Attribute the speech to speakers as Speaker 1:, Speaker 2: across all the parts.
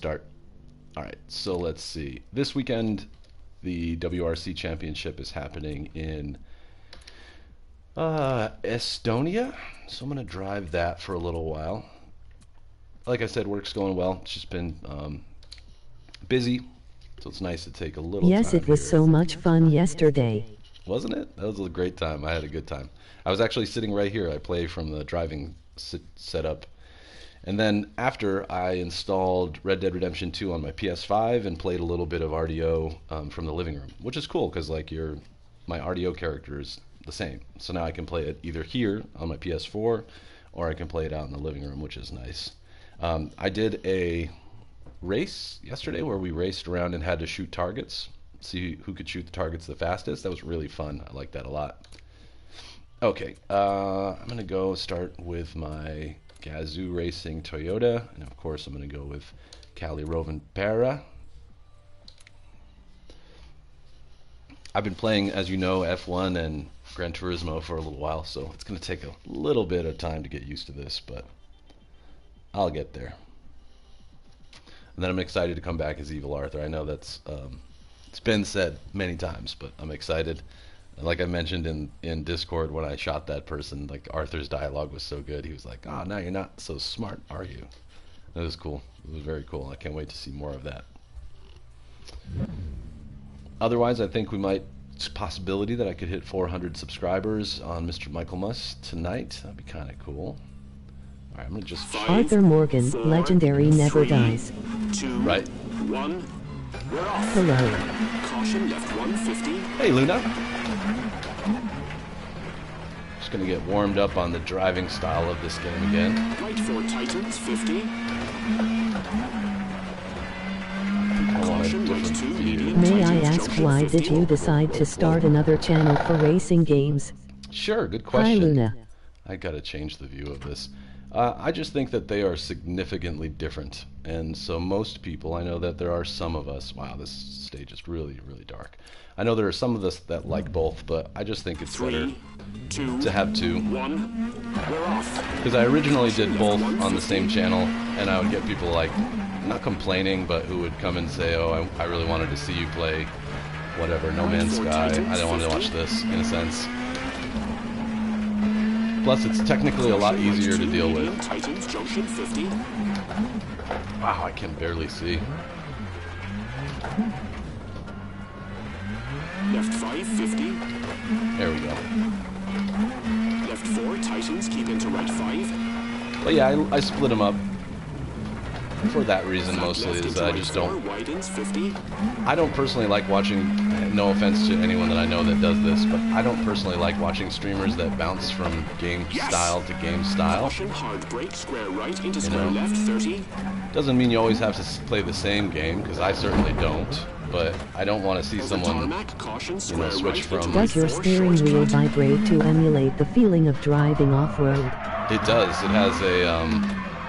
Speaker 1: Start. All right, so let's see. This weekend, the WRC Championship is happening in Estonia. So I'm going to drive that for a little while. Like I said, work's going well. It's just been busy, so it's nice to take a little
Speaker 2: Yes,
Speaker 1: time
Speaker 2: it was
Speaker 1: here.
Speaker 2: so much fun yesterday.
Speaker 1: Wasn't it? That was a great time. I had a good time. I was actually sitting right here. I play from the driving setup. And then after, I installed Red Dead Redemption 2 on my PS5 and played a little bit of RDO from the living room, which is cool because like my RDO character is the same. So now I can play it either here on my PS4 or I can play it out in the living room, which is nice. I did a race yesterday where we raced around and had to shoot targets, see who could shoot the targets the fastest. That was really fun. I like that a lot. Okay, I'm going to go start with my Gazoo Racing Toyota, and of course I'm going to go with Cali Rovanpera. I've been playing, as you know, F1 and Gran Turismo for a little while, so it's going to take a little bit of time to get used to this, but I'll get there. And then I'm excited to come back as Evil Arthur. I know that's it's been said many times, but I'm excited. Like I mentioned in Discord when I shot that person, like Arthur's dialogue was so good. He was like, "Oh, now you're not so smart, are you?" That was cool. It was very cool. I can't wait to see more of that. Otherwise, I think we might. It's a possibility that I could hit 400 subscribers on Mr. Michael Muss tonight. That'd be kind of cool. All right, I'm gonna just.
Speaker 2: Arthur Morgan,
Speaker 3: 4,
Speaker 2: legendary, never
Speaker 3: 3,
Speaker 2: dies.
Speaker 3: 2,
Speaker 1: Right.
Speaker 3: 1. We're off.
Speaker 2: Hello.
Speaker 3: Caution left 150.
Speaker 1: Hey, Luna. Just gonna get warmed up on the driving style of this game again.
Speaker 3: Right 4 Titans 50.
Speaker 1: I want a
Speaker 3: Caution right
Speaker 1: different
Speaker 3: 2
Speaker 1: view.
Speaker 3: medium
Speaker 2: May I
Speaker 3: Titans
Speaker 2: ask
Speaker 3: junction
Speaker 2: why
Speaker 3: 50.
Speaker 2: did you decide to start another channel for racing games?
Speaker 1: Sure, good
Speaker 2: Hi
Speaker 1: question.
Speaker 2: Luna.
Speaker 1: I gotta change the view of this. I just think that they are significantly different, and so most people, I know that there are some of us, wow, this stage is really, really dark. I know there are some of us that like both, but I just think it's better
Speaker 3: 3, 2,
Speaker 1: to have two.
Speaker 3: 1. We're off.
Speaker 1: Because I originally did both on the same channel, and I would get people like, not complaining, but who would come and say, oh, I really wanted to see you play whatever, No Man's Sky. I didn't want to watch this, in a sense. Plus, it's technically a lot easier to deal with.
Speaker 3: Titans junction 50.
Speaker 1: Wow, I can barely see.
Speaker 3: Left 5 50.
Speaker 1: There we go.
Speaker 3: Left 4 Titans keep into right 5.
Speaker 1: But yeah, I split them up for that reason mostly,
Speaker 3: Left
Speaker 1: is
Speaker 3: into
Speaker 1: that I
Speaker 3: right
Speaker 1: just
Speaker 3: 4
Speaker 1: don't.
Speaker 3: widens 50.
Speaker 1: I don't personally like watching. No offense to anyone that I know that does this, but I don't personally like watching streamers that bounce from game style to game style.
Speaker 3: Caution hard brake square right into
Speaker 1: You
Speaker 3: square
Speaker 1: know.
Speaker 3: left 30.
Speaker 1: Doesn't mean you always have to play the same game, because I certainly don't. But I don't want to see
Speaker 3: Over
Speaker 1: someone,
Speaker 3: tarmac, caution
Speaker 1: you
Speaker 3: square
Speaker 1: know, switch
Speaker 3: right
Speaker 1: from.
Speaker 3: into
Speaker 2: Does your
Speaker 3: right 4
Speaker 2: steering
Speaker 3: short
Speaker 2: wheel
Speaker 3: cut.
Speaker 2: vibrate to emulate the feeling of driving off-road?
Speaker 1: It does. It has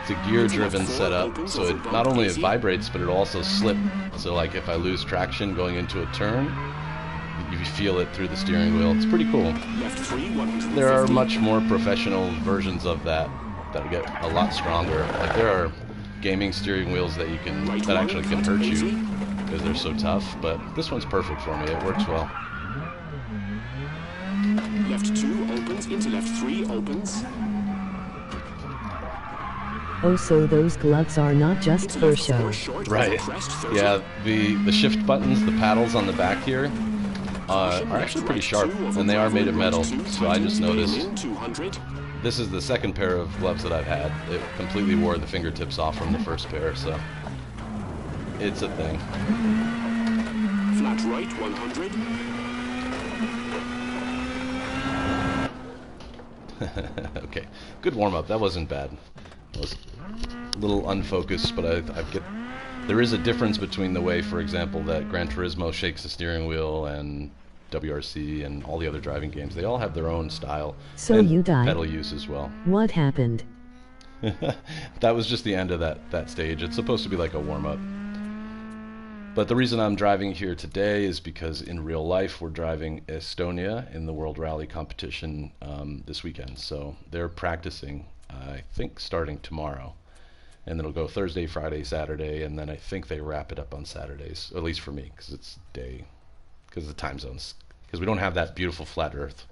Speaker 1: it's a gear-driven setup, so it not only it vibrates, but it'll also slip. So like if I lose traction going into a turn, you feel it through the steering wheel. It's pretty cool.
Speaker 3: Left 3 150.
Speaker 1: There are much more professional versions of that get a lot stronger. Like there are gaming steering wheels that that actually can hurt you because they're so tough. But this one's perfect for me. It works well.
Speaker 3: Left 2 opens into left 3 opens.
Speaker 2: Oh, so those gloves are not just
Speaker 3: Into
Speaker 2: for
Speaker 3: left 4
Speaker 2: show.
Speaker 3: short
Speaker 1: Right.
Speaker 3: over crest 30.
Speaker 1: Yeah. The shift buttons, the paddles on the back here, are actually pretty sharp, and they are made of metal. So I just noticed.
Speaker 3: 200.
Speaker 1: This is the second pair of gloves that I've had. It completely wore the fingertips off from the first pair, so it's a thing.
Speaker 3: Flat right 100.
Speaker 1: Okay, good warm-up. That wasn't bad. It was a little unfocused, but there is a difference between the way, for example, that Gran Turismo shakes the steering wheel and WRC and all the other driving games. They all have their own style
Speaker 2: So
Speaker 1: and
Speaker 2: you died.
Speaker 1: pedal use as well.
Speaker 2: What happened?
Speaker 1: That was just the end of that stage. It's supposed to be like a warm-up. But the reason I'm driving here today is because in real life we're driving Estonia in the World Rally competition this weekend. So they're practicing, I think, starting tomorrow. and then it'll go Thursday, Friday, Saturday, and then I think they wrap it up on Saturdays, at least for me, because it's day, because of the time zones, because we don't have that beautiful flat Earth.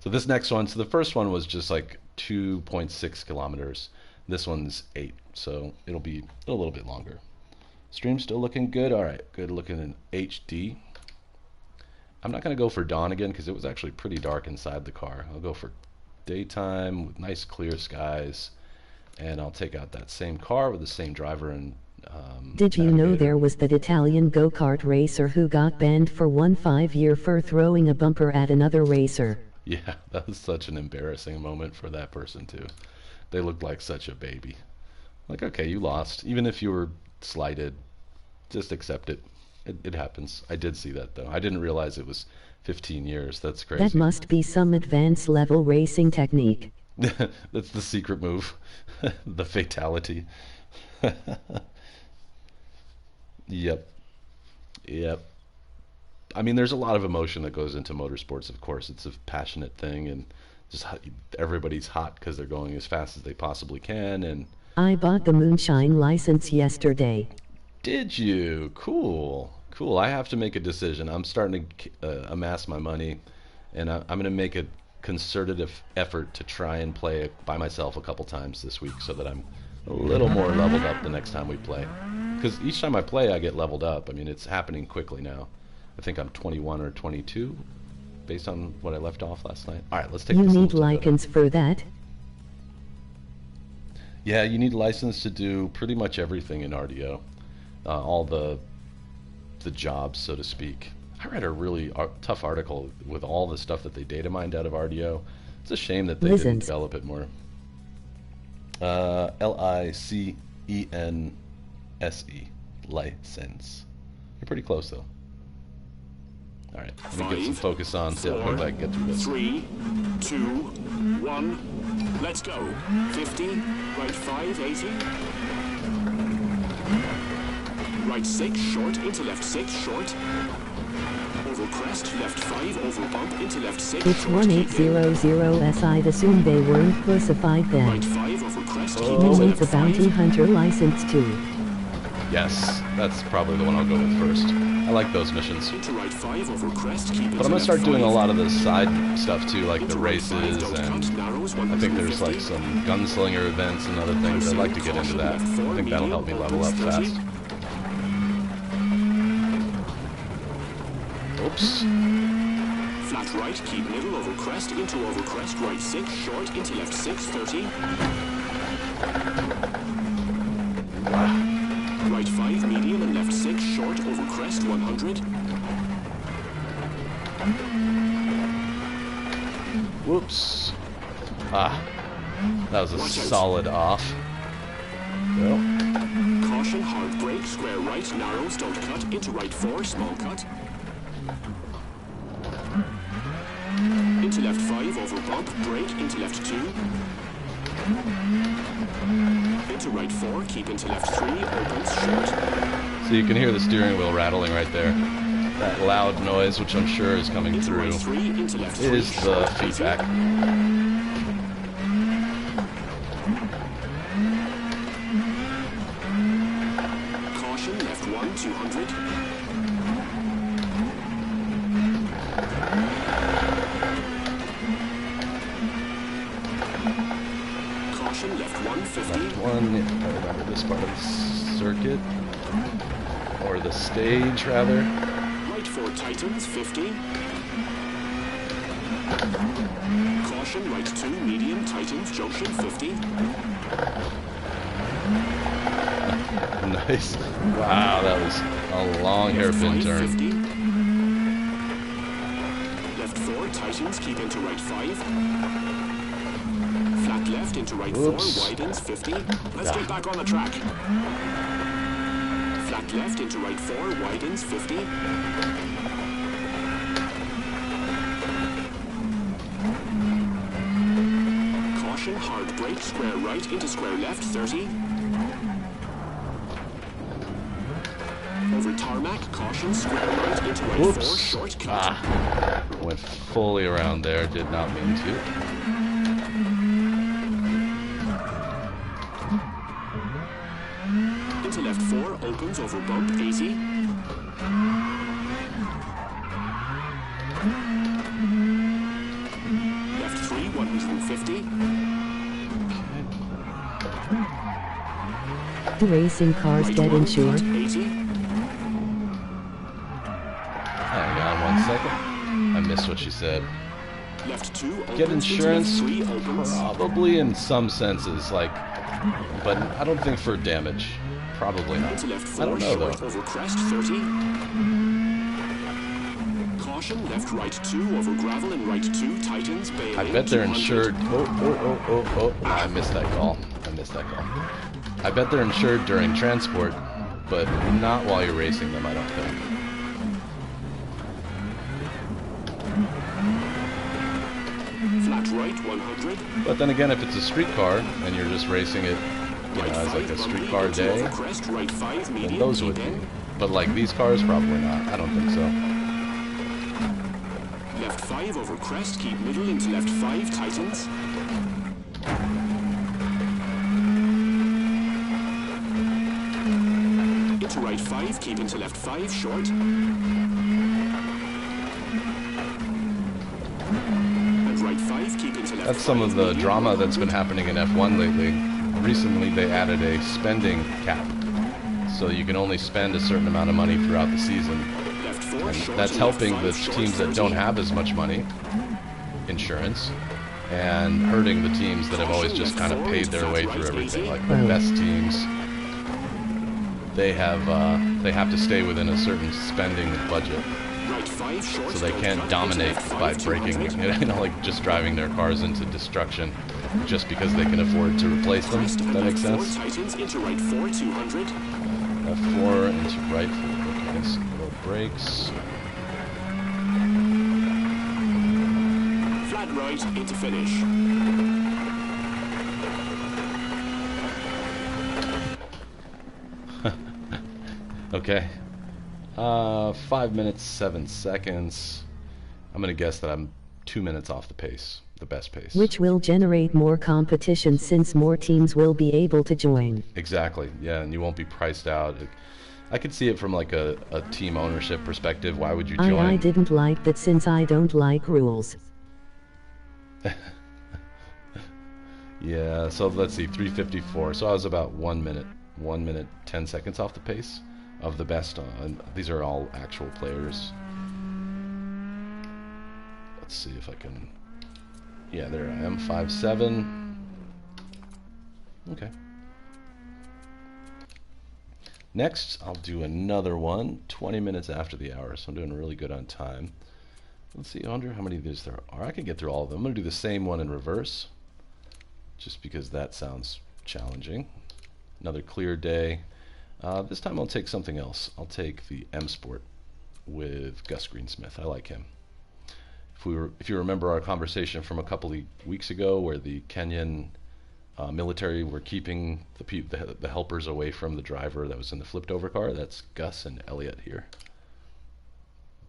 Speaker 1: So this next one, so the first one was just like 2.6 kilometers. This one's 8, so it'll be a little bit longer. Stream still looking good. All right, good looking in HD. I'm not going to go for dawn again because it was actually pretty dark inside the car. I'll go for daytime with nice clear skies, and I'll take out that same car with the same driver and
Speaker 2: Did you know
Speaker 1: navigator.
Speaker 2: there was that Italian go-kart racer who got banned for 1 5 year for throwing a bumper at another racer?
Speaker 1: Yeah, that was such an embarrassing moment for that person too. They looked like such a baby. Like, okay, you lost. Even if you were slighted, just accept it. It happens. I did see that though. I didn't realize it was 15 years. That's crazy.
Speaker 2: That must be some advanced level racing technique.
Speaker 1: That's the secret move. The fatality. Yep. Yep. I mean, there's a lot of emotion that goes into motorsports, of course. It's a passionate thing, and just everybody's hot because they're going as fast as they possibly can. And
Speaker 2: I bought the moonshine license yesterday.
Speaker 1: did you? Cool. Cool. I have to make a decision. I'm starting to amass my money, and I'm going to make a concerted effort to try and play it by myself a couple times this week so that I'm a little more leveled up the next time we play. Because each time I play, I get leveled up. I mean, it's happening quickly now. I think I'm 21 or 22 based on what I left off last night. All right, let's take
Speaker 2: You
Speaker 1: this
Speaker 2: need
Speaker 1: little Toyota.
Speaker 2: license for that?
Speaker 1: Yeah, you need a license to do pretty much everything in RDO. All the jobs, so to speak. I read a really tough article with all the stuff that they data mined out of RDO. It's a shame that they didn't
Speaker 2: License.
Speaker 1: develop it more. License. License. You're pretty close though. All right, let me get some
Speaker 3: 5,
Speaker 1: focus on. See if I can get through this.
Speaker 3: 3, 2, 1. Let's go. 50, right 5, 80. Right 6, short, into left 6, short. Over crest, left 5, over bump, into left 6,
Speaker 2: It's
Speaker 3: short, keep in.
Speaker 2: 1800S. I'd assume they weren't crucified
Speaker 3: Right
Speaker 2: then.
Speaker 3: 5, over crest, keep
Speaker 1: Oh.
Speaker 3: into
Speaker 2: Who needs
Speaker 3: left
Speaker 2: a bounty
Speaker 3: 5.
Speaker 2: hunter license too?
Speaker 1: Yes, that's probably the one I'll go with first. I like those missions.
Speaker 3: Into right 5, over crest, keep into
Speaker 1: But I'm gonna
Speaker 3: left
Speaker 1: start doing a
Speaker 3: 5.
Speaker 1: lot of the side stuff too, like the
Speaker 3: Into right 5,
Speaker 1: races,
Speaker 3: don't
Speaker 1: and
Speaker 3: cut, narrows,
Speaker 1: I think there's
Speaker 3: 150.
Speaker 1: like some gunslinger events and other things. I'd like to get into that. I think that'll help me level up fast. Oops.
Speaker 3: Flat right, keep middle, over crest, into over crest, right 6, short, into left 6, 30. Right 5, medium, and left 6, short, over crest, 100.
Speaker 1: Whoops. Ah. That was a
Speaker 3: Watch out.
Speaker 1: solid off. Well,
Speaker 3: Caution, hard brake, square right, narrows, don't cut, into right 4, small cut. Into left 5, over bump, brake, into left 2. Into right 4, keep into left 3, opens, short.
Speaker 1: so you can hear the steering wheel rattling right there. That loud noise, which I'm sure is coming
Speaker 3: Into
Speaker 1: through,
Speaker 3: right 3, into left 3,
Speaker 1: is the
Speaker 3: short,
Speaker 1: feedback.
Speaker 3: Caution, left 1, 200. Caution, left 1, 50.
Speaker 1: Left one, if I remember this part of the circuit, or the stage rather.
Speaker 3: Right 4, tightens, 50. Caution, right 2, medium, tightens, junction, 50.
Speaker 1: Nice. Wow, that was a long
Speaker 3: Left
Speaker 1: hairpin
Speaker 3: 5,
Speaker 1: turn.
Speaker 3: 50. Left 4, tightens, keep into right 5. Flat left into right
Speaker 1: Oops.
Speaker 3: 4, widens, 50. Let's get back on the track. Flat left into right 4, widens, 50. Caution, hard brake, square right into square left, 30. Over tarmac, caution, square right into right 4,
Speaker 1: Whoops.
Speaker 3: short cut.
Speaker 1: Ah, went fully around there, did not mean to.
Speaker 3: 4 opens over bump 80. Left 3 150.
Speaker 2: Do racing cars
Speaker 3: Right
Speaker 2: get
Speaker 3: 1
Speaker 2: insured?
Speaker 3: 80.
Speaker 1: Hang on 1 second. I missed what she said.
Speaker 3: Left 2 opens
Speaker 1: Get
Speaker 3: into
Speaker 1: insurance?
Speaker 3: left 3 opens.
Speaker 1: Probably in some senses, like, but I don't think for damage. Probably not.
Speaker 3: Into left 4
Speaker 1: I don't know
Speaker 3: short
Speaker 1: though.
Speaker 3: over crest 30. Caution left right 2 over gravel and right 2 tightens bail.
Speaker 1: I bet they're insured. Oh. I missed that call. I bet they're insured during transport, but not while you're racing them, I don't think.
Speaker 3: Flat right 100.
Speaker 1: But then again, if it's a street car and you're just racing it, you know, as like a street car day,
Speaker 3: Crest, right 5
Speaker 1: then
Speaker 3: medium.
Speaker 1: those would be. But like these cars, probably not. I don't think so.
Speaker 3: Left 5 over crest, keep middle into left 5 tightens. Into right 5, keep into left 5 short. And right 5, keep into left.
Speaker 1: That's some of the drama that's been happening in F1 lately. Recently, they added a spending cap, so you can only spend a certain amount of money throughout the season.
Speaker 3: Left 4
Speaker 1: And
Speaker 3: short.
Speaker 1: that's
Speaker 3: and left
Speaker 1: helping
Speaker 3: 5
Speaker 1: the
Speaker 3: short,
Speaker 1: teams that
Speaker 3: 30.
Speaker 1: don't have as much money, insurance, and hurting the teams that have always just kind of paid their way through everything. Like the best teams, they have to stay within a certain spending budget,
Speaker 3: Right 5 short.
Speaker 1: so they can't dominate by breaking, you know, like just driving their cars into destruction just because they can afford to replace them. Does that make sense?
Speaker 3: Tightens into right 4 200.
Speaker 1: F4 into right 4. Okay, so no brakes.
Speaker 3: Flat right into finish.
Speaker 1: Okay. 5 minutes, 7 seconds. I'm going to guess that I'm 2 minutes off the pace, the best pace.
Speaker 2: Which will generate more competition since more teams will be able to join.
Speaker 1: Exactly, yeah, and you won't be priced out. I could see it from like a team ownership perspective. Why would you join?
Speaker 2: I didn't like that since I don't like rules.
Speaker 1: Yeah, so let's see, 3:54. So I was about 1 minute, 10 seconds off the pace of the best. These are all actual players. Let's see if I can. Yeah, there I am, 5.7. Okay. Next, I'll do another one, 20 minutes after the hour, so I'm doing really good on time. Let's see, I wonder how many of these there are. I can get through all of them. I'm going to do the same one in reverse, just because that sounds challenging. Another clear day. This time I'll take something else. I'll take the M Sport with Gus Greensmith. I like him. If you remember our conversation from a couple of weeks ago, where the Kenyan military were keeping the helpers away from the driver that was in the flipped over car, that's Gus and Elliot here.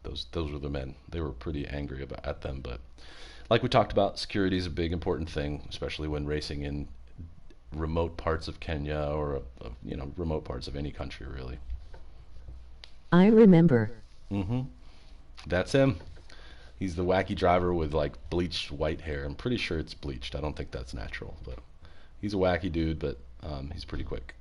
Speaker 1: Those were the men. They were pretty angry at them, but like we talked about, security is a big important thing, especially when racing in remote parts of Kenya or you know, remote parts of any country really.
Speaker 2: I remember.
Speaker 1: That's him. He's the wacky driver with like bleached white hair. I'm pretty sure it's bleached. I don't think that's natural, but he's a wacky dude, but he's pretty quick.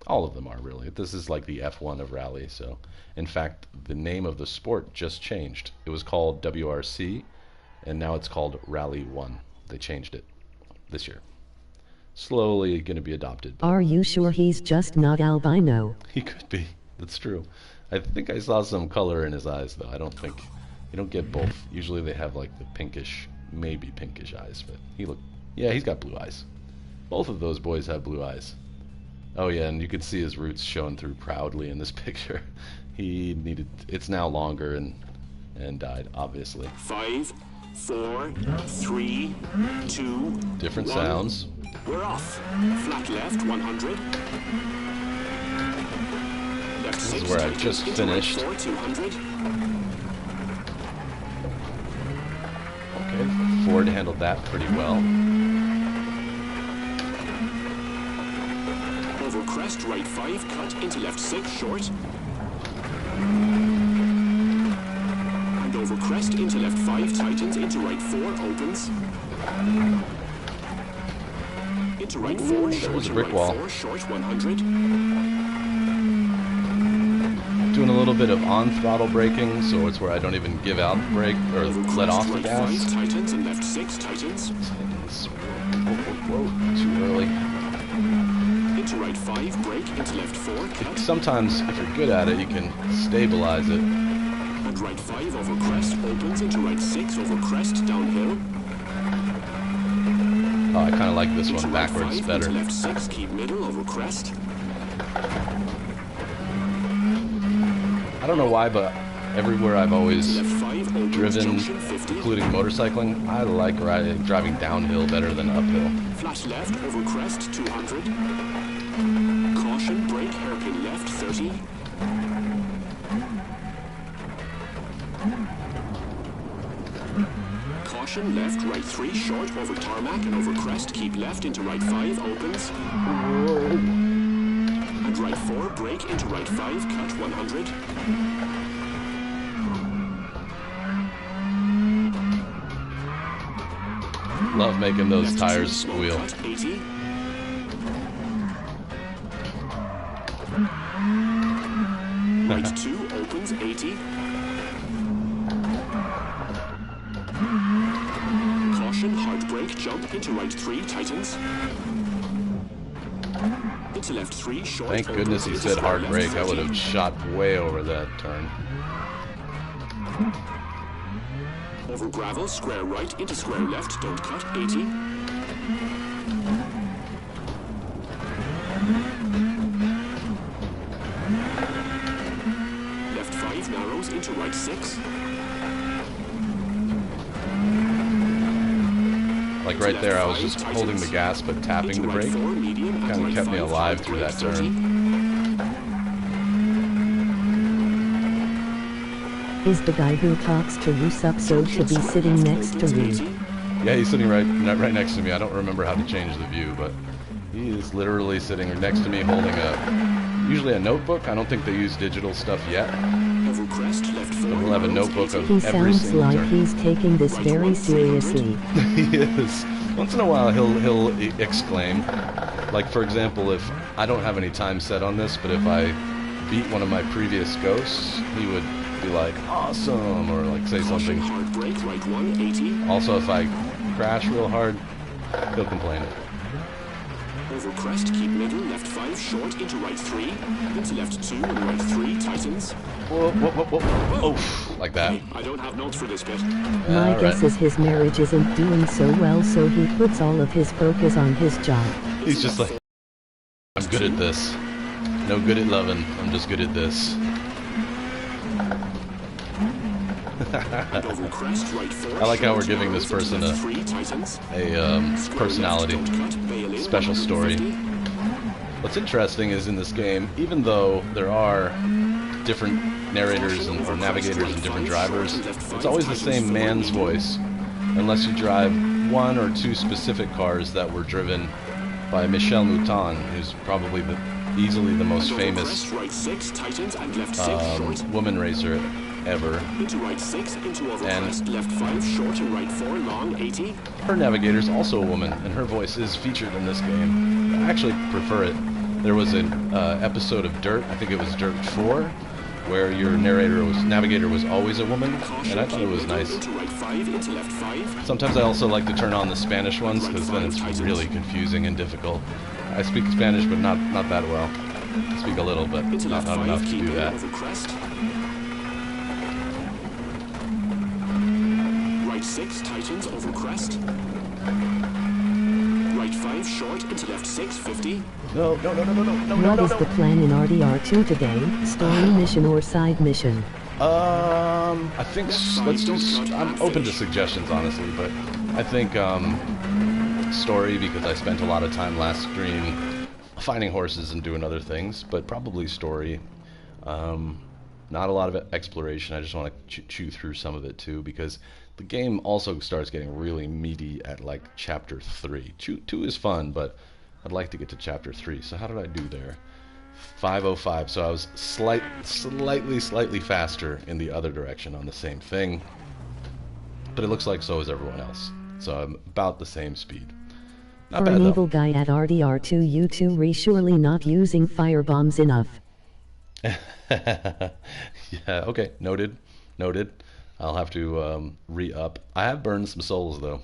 Speaker 1: All of them are really. This is like the F1 of rally. So in fact, the name of the sport just changed. It was called WRC, and now it's called Rally 1. They changed it this year. Slowly going to be adopted.
Speaker 2: Are you sure he's just not albino?
Speaker 1: He could be. That's true. I think I saw some color in his eyes, though. I don't think you don't get both. Usually they have like the pinkish, maybe pinkish eyes, but he's got blue eyes. Both of those boys have blue eyes. Oh yeah, and you can see his roots showing through proudly in this picture. It's now longer and died, obviously.
Speaker 3: 5, 4, 3, 2.
Speaker 1: Different
Speaker 3: 1.
Speaker 1: sounds.
Speaker 3: We're off. Flat left 100. Left
Speaker 1: This
Speaker 3: 6
Speaker 1: is where I
Speaker 3: tightens
Speaker 1: just
Speaker 3: into right
Speaker 1: finished.
Speaker 3: 4 200.
Speaker 1: Okay, Ford handled that pretty well.
Speaker 3: Over crest, right 5, cut, into left 6, short. And over crest, into left 5, tightens, into right 4, opens. Into right 4, short,
Speaker 1: was a
Speaker 3: and
Speaker 1: brick
Speaker 3: right
Speaker 1: wall.
Speaker 3: 4, short, 100.
Speaker 1: Doing a little bit of on-throttle braking, so it's where I don't even give out the brake or
Speaker 3: Over
Speaker 1: let
Speaker 3: crest,
Speaker 1: off the
Speaker 3: right
Speaker 1: gas.
Speaker 3: 5, tightens, and left 6, tightens.
Speaker 1: Whoa, too early.
Speaker 3: Into right 5, brake, into left 4, cut.
Speaker 1: Sometimes, if you're good at it, you can stabilize it.
Speaker 3: And right 5 over crest, opens into right 6 over crest, downhill.
Speaker 1: Oh, I kind of like this
Speaker 3: Into
Speaker 1: one
Speaker 3: right
Speaker 1: backwards
Speaker 3: 5,
Speaker 1: better.
Speaker 3: into left 6, keep middle over crest.
Speaker 1: I don't know why, but everywhere I've always
Speaker 3: Left 5, opens,
Speaker 1: driven,
Speaker 3: junction 50.
Speaker 1: including motorcycling, I like driving downhill better than uphill.
Speaker 3: Flat left over crest, 200. Caution, brake, hairpin left, 30. Caution, left, right 3, short, over tarmac and over crest, keep left into right 5, opens. And right 4, brake into right 5, cut 100.
Speaker 1: Love making those
Speaker 3: Left
Speaker 1: tires
Speaker 3: 2, small
Speaker 1: squeal.
Speaker 3: cut, 80. Right 2, opens, 80. Caution, hard brake, jump into right 3, tightens. Into left 3, short.
Speaker 1: Thank goodness he
Speaker 3: opens,
Speaker 1: said
Speaker 3: into
Speaker 1: hard
Speaker 3: left
Speaker 1: brake. I
Speaker 3: 30.
Speaker 1: would have shot way over that turn.
Speaker 3: Over gravel, square right, into square left, don't cut, 80. Left 5, narrows, into right 6.
Speaker 1: Like right there, I was just holding the gas but tapping
Speaker 3: Into
Speaker 1: the
Speaker 3: right
Speaker 1: brake.
Speaker 3: 4, medium, and
Speaker 1: Kind of
Speaker 3: right
Speaker 1: kept me
Speaker 3: 5,
Speaker 1: alive
Speaker 3: hard
Speaker 1: through
Speaker 3: brake,
Speaker 1: that
Speaker 3: 30.
Speaker 1: turn.
Speaker 2: Is the guy who talks to you so to be sitting next to you?
Speaker 1: Yeah, he's sitting right next to me. I don't remember how to change the view, but he is literally sitting next to me holding usually a notebook. I don't think they use digital stuff yet.
Speaker 3: Over crest, left 4.
Speaker 1: But we'll have a notebook of
Speaker 2: He
Speaker 1: every
Speaker 2: sounds
Speaker 1: single
Speaker 2: like
Speaker 1: turn.
Speaker 2: he's taking this very seriously.
Speaker 1: He is. Once in a while, he'll exclaim. Like, for example, if I don't have any time set on this, but if I beat one of my previous ghosts, he would be like, awesome, or like say something.
Speaker 3: Hard brake, right 1, 80.
Speaker 1: Also, if I crash real hard, he'll complain.
Speaker 3: Over crest, keep middle, left 5, short, into right 3. Into left 2, and right 3, tightens.
Speaker 1: Whoa, whoa, whoa, whoa. Oh, like that.
Speaker 3: I don't have notes for this bit.
Speaker 2: My
Speaker 1: All
Speaker 2: guess
Speaker 1: right.
Speaker 2: is his marriage isn't doing so well, so he puts all of his focus on his job.
Speaker 1: He's just like, I'm good at this. No good at loving. I'm just good at this.
Speaker 3: Over crest, right 4.
Speaker 1: I like how we're
Speaker 3: short,
Speaker 1: giving this
Speaker 3: narrows,
Speaker 1: person
Speaker 3: into left 3, tightens.
Speaker 1: a
Speaker 3: Square
Speaker 1: personality,
Speaker 3: left, don't cut, bail in,
Speaker 1: special story.
Speaker 3: 150.
Speaker 1: What's interesting is in this game, even though there are different narrators or navigators and different drivers, it's always the same man's voice, unless you drive one or two specific cars that were driven by Michel Mouton, who's probably easily the most
Speaker 3: Over
Speaker 1: famous
Speaker 3: crest, right 6, tightens, and left 6, short.
Speaker 1: woman racer ever.
Speaker 3: Into right 6, into over
Speaker 1: And-
Speaker 3: crest, left 5, short, and right 4, long, 80.
Speaker 1: Her navigator's also a woman, and her voice is featured in this game. I actually prefer it. There was an episode of Dirt, I think it was Dirt 4, where your navigator was always a woman, and I thought it was nice.
Speaker 3: Into right 5, into left 5.
Speaker 1: Sometimes I also like to turn on the Spanish ones, because then it's really confusing and difficult. I speak Spanish, but not that well. I speak a little, but
Speaker 3: Into
Speaker 1: not
Speaker 3: left 5,
Speaker 1: enough to
Speaker 3: keep
Speaker 1: do
Speaker 3: in
Speaker 1: that.
Speaker 3: over crest. Right 6, tightens, over crest. Right 5, short, into left 6, 50.
Speaker 1: No.
Speaker 2: What is the plan in RDR2 today? Story mission or side mission?
Speaker 1: I think let's do. I'm open to suggestions, honestly, but I think story, because I spent a lot of time last stream finding horses and doing other things, but probably story. Not a lot of exploration. I just want to chew through some of it too, because the game also starts getting really meaty at like chapter 3. 2 is fun, but I'd like to get to chapter 3. So how did I do there? 5:05. So I was slightly faster in the other direction on the same thing. But it looks like so is everyone else. So I'm about the same speed. Not
Speaker 2: For
Speaker 1: bad
Speaker 2: an
Speaker 1: though.
Speaker 2: evil guy at RDR2, you two re surely not using firebombs enough.
Speaker 1: Yeah, okay, noted. I'll have to re-up. I have burned some souls though.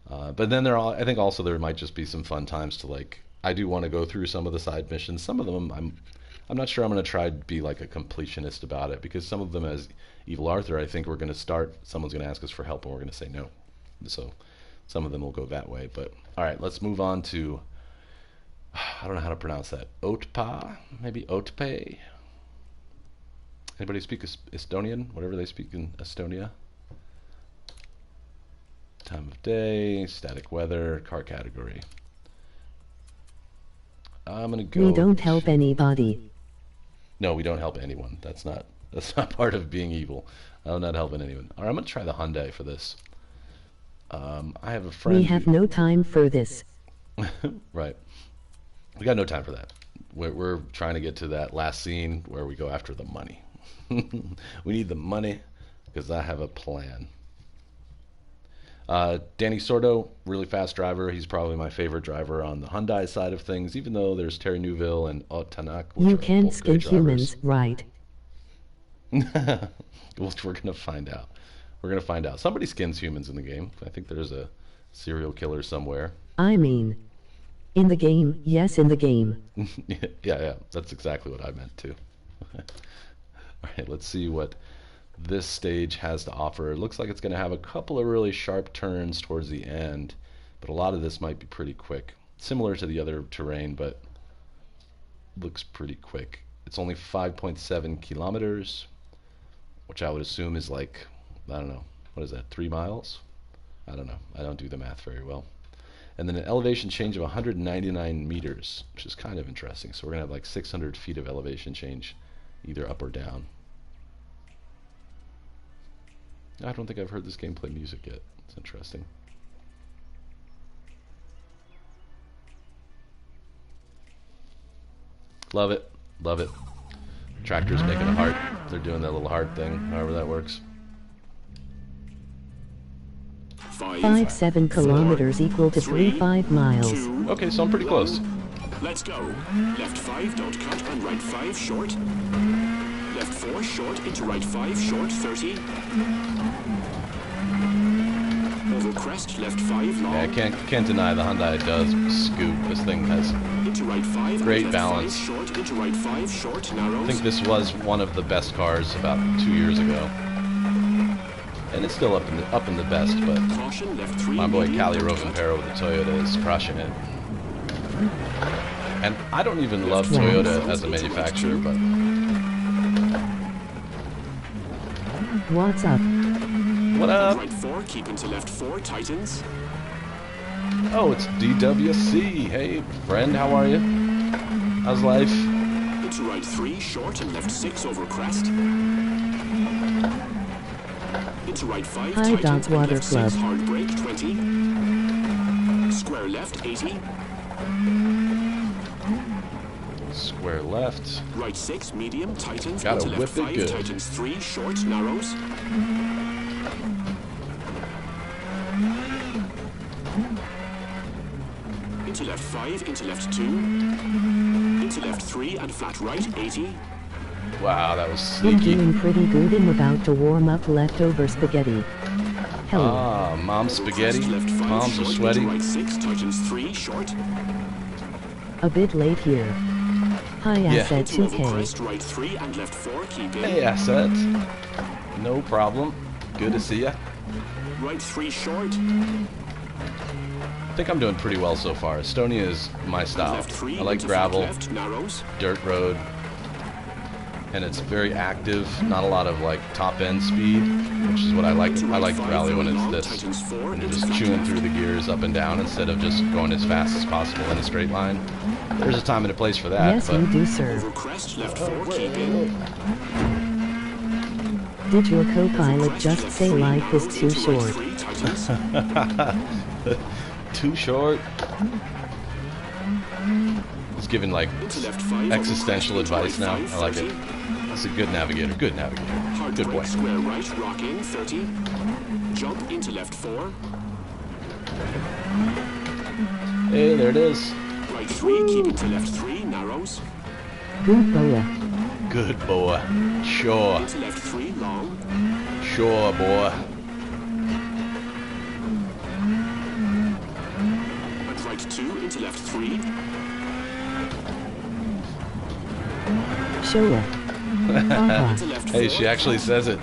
Speaker 1: But then I think also there might just be some fun times to like, I do want to go through some of the side missions. Some of them I'm not sure I'm going to try to be like a completionist about it, because some of them, as Evil Arthur, I think we're going to start, someone's going to ask us for help and we're going to say no. So some of them will go that way. But all right, let's move on to, I don't know how to pronounce that. Otpa? Maybe Otpe? Anybody speak Estonian? Whatever they speak in Estonia? Time of day, static weather, car category. I'm gonna go.
Speaker 2: We don't help anybody.
Speaker 1: No, we don't help anyone. That's not part of being evil. I'm not helping anyone. All right, I'm gonna try the Hyundai for this. I have a friend.
Speaker 2: We have no time for this.
Speaker 1: Right. We got no time for that. We're trying to get to that last scene where we go after the money. We need the money because I have a plan. Danny Sordo, really fast driver. He's probably my favorite driver on the Hyundai side of things, even though there's Terry Neuville and Otanak.
Speaker 2: You can't skin humans, right?
Speaker 1: We're going to find out. We're going to find out. Somebody skins humans in the game. I think there's a serial killer somewhere.
Speaker 2: I mean, in the game, yes, in the game.
Speaker 1: Yeah, that's exactly what I meant too. All right, let's see what this stage has to offer. It looks like it's going to have a couple of really sharp turns towards the end, but a lot of this might be pretty quick. Similar to the other terrain, but looks pretty quick. It's only 5.7 kilometers, which I would assume is like, I don't know, what is that, 3 miles? I don't know. I don't do the math very well. And then an elevation change of 199 meters, which is kind of interesting. So we're going to have like 600 feet of elevation change, either up or down. I don't think I've heard this game play music yet. It's interesting. Love it. Love it. Tractor's making a heart. They're doing that little heart thing, however that works.
Speaker 2: 5.7 kilometers equal to 3.5 miles.
Speaker 1: Okay, so I'm pretty close.
Speaker 3: Let's go. Left 5, don't cut, and right 5, short. Left 4, short, into right 5, short, 30. Over crest, left 5, long.
Speaker 1: Yeah, I can't deny the Hyundai does scoop. This thing has
Speaker 3: Into right 5,
Speaker 1: great
Speaker 3: left
Speaker 1: balance.
Speaker 3: 5, short, into right 5, short, narrows.
Speaker 1: I think this was one of the best cars about 2 years ago. And it's still up in the best, but
Speaker 3: Caution, left 3,
Speaker 1: my boy
Speaker 3: medium,
Speaker 1: Cali
Speaker 3: don't cut.
Speaker 1: Rovenpero with the Toyota is crushing it. And I don't even love Toyota as a manufacturer, but
Speaker 2: What's up?
Speaker 1: what up?
Speaker 3: Right 4, keep into left 4, tightens.
Speaker 1: Oh, it's DWC. Hey, friend, how are you? How's life?
Speaker 3: Into right 3, short, and left 6, over crest. Into right 5,
Speaker 2: Hi,
Speaker 3: tightens,
Speaker 2: Dog
Speaker 3: and
Speaker 2: Water
Speaker 3: left
Speaker 2: Club.
Speaker 3: 6, hard brake, 20. Square left, 80.
Speaker 1: Square left.
Speaker 3: Right 6, medium, tightens,
Speaker 1: Gotta
Speaker 3: into left
Speaker 1: whip it
Speaker 3: 5,
Speaker 1: good.
Speaker 3: tightens 3, short, narrows. Into left 5, into left 2. Into left 3, and flat right, 80.
Speaker 1: Wow, that was
Speaker 2: I'm
Speaker 1: sneaky.
Speaker 2: doing pretty good and about to warm up leftover spaghetti. Hello.
Speaker 1: Ah, mom's
Speaker 3: Over
Speaker 1: spaghetti.
Speaker 3: crest, left 5,
Speaker 1: Moms are
Speaker 3: short,
Speaker 1: sweaty.
Speaker 3: Into right 6, tightens 3, short.
Speaker 2: A bit late here. Hi,
Speaker 1: Yeah.
Speaker 2: Asset
Speaker 3: Into over
Speaker 2: 2K.
Speaker 3: crest, right 3, and left 4, keep in.
Speaker 1: Hey, Asset. No problem. Good to see ya.
Speaker 3: Right 3, short.
Speaker 1: I think I'm doing pretty well so far. Estonia is my style.
Speaker 3: Left 3,
Speaker 1: I like
Speaker 3: into flat
Speaker 1: gravel,
Speaker 3: left, narrows.
Speaker 1: dirt road, and it's very active. Not a lot of like top end speed, which is what I like. I like rally when it's this. And you're just chewing through the gears up and down instead of just going as fast as possible in a straight line. There's a time and a place for that.
Speaker 2: Yes,
Speaker 1: but
Speaker 2: you do, sir.
Speaker 3: Over crest, left 4, keep in.
Speaker 2: Did your co-pilot just say life is too short?
Speaker 1: Too short. He's giving like
Speaker 3: Into left 5
Speaker 1: existential
Speaker 3: over crest,
Speaker 1: advice now.
Speaker 3: into
Speaker 1: I like
Speaker 3: right
Speaker 1: it.
Speaker 3: 5,
Speaker 1: He's a good navigator. Good navigator.
Speaker 3: 30. Hard
Speaker 1: Good boy.
Speaker 3: right, square right, rock in, 30. Jump into left 4.
Speaker 1: Hey, there it is.
Speaker 3: Right 3, keeping to left 3, narrows.
Speaker 2: Good boy.
Speaker 1: Good boy. Sure.
Speaker 3: Into left 3, long.
Speaker 1: Sure, boy.
Speaker 3: And right 2, into left 3.
Speaker 2: Showa. Haha.
Speaker 3: Into left 4.
Speaker 1: Hey, she actually says it.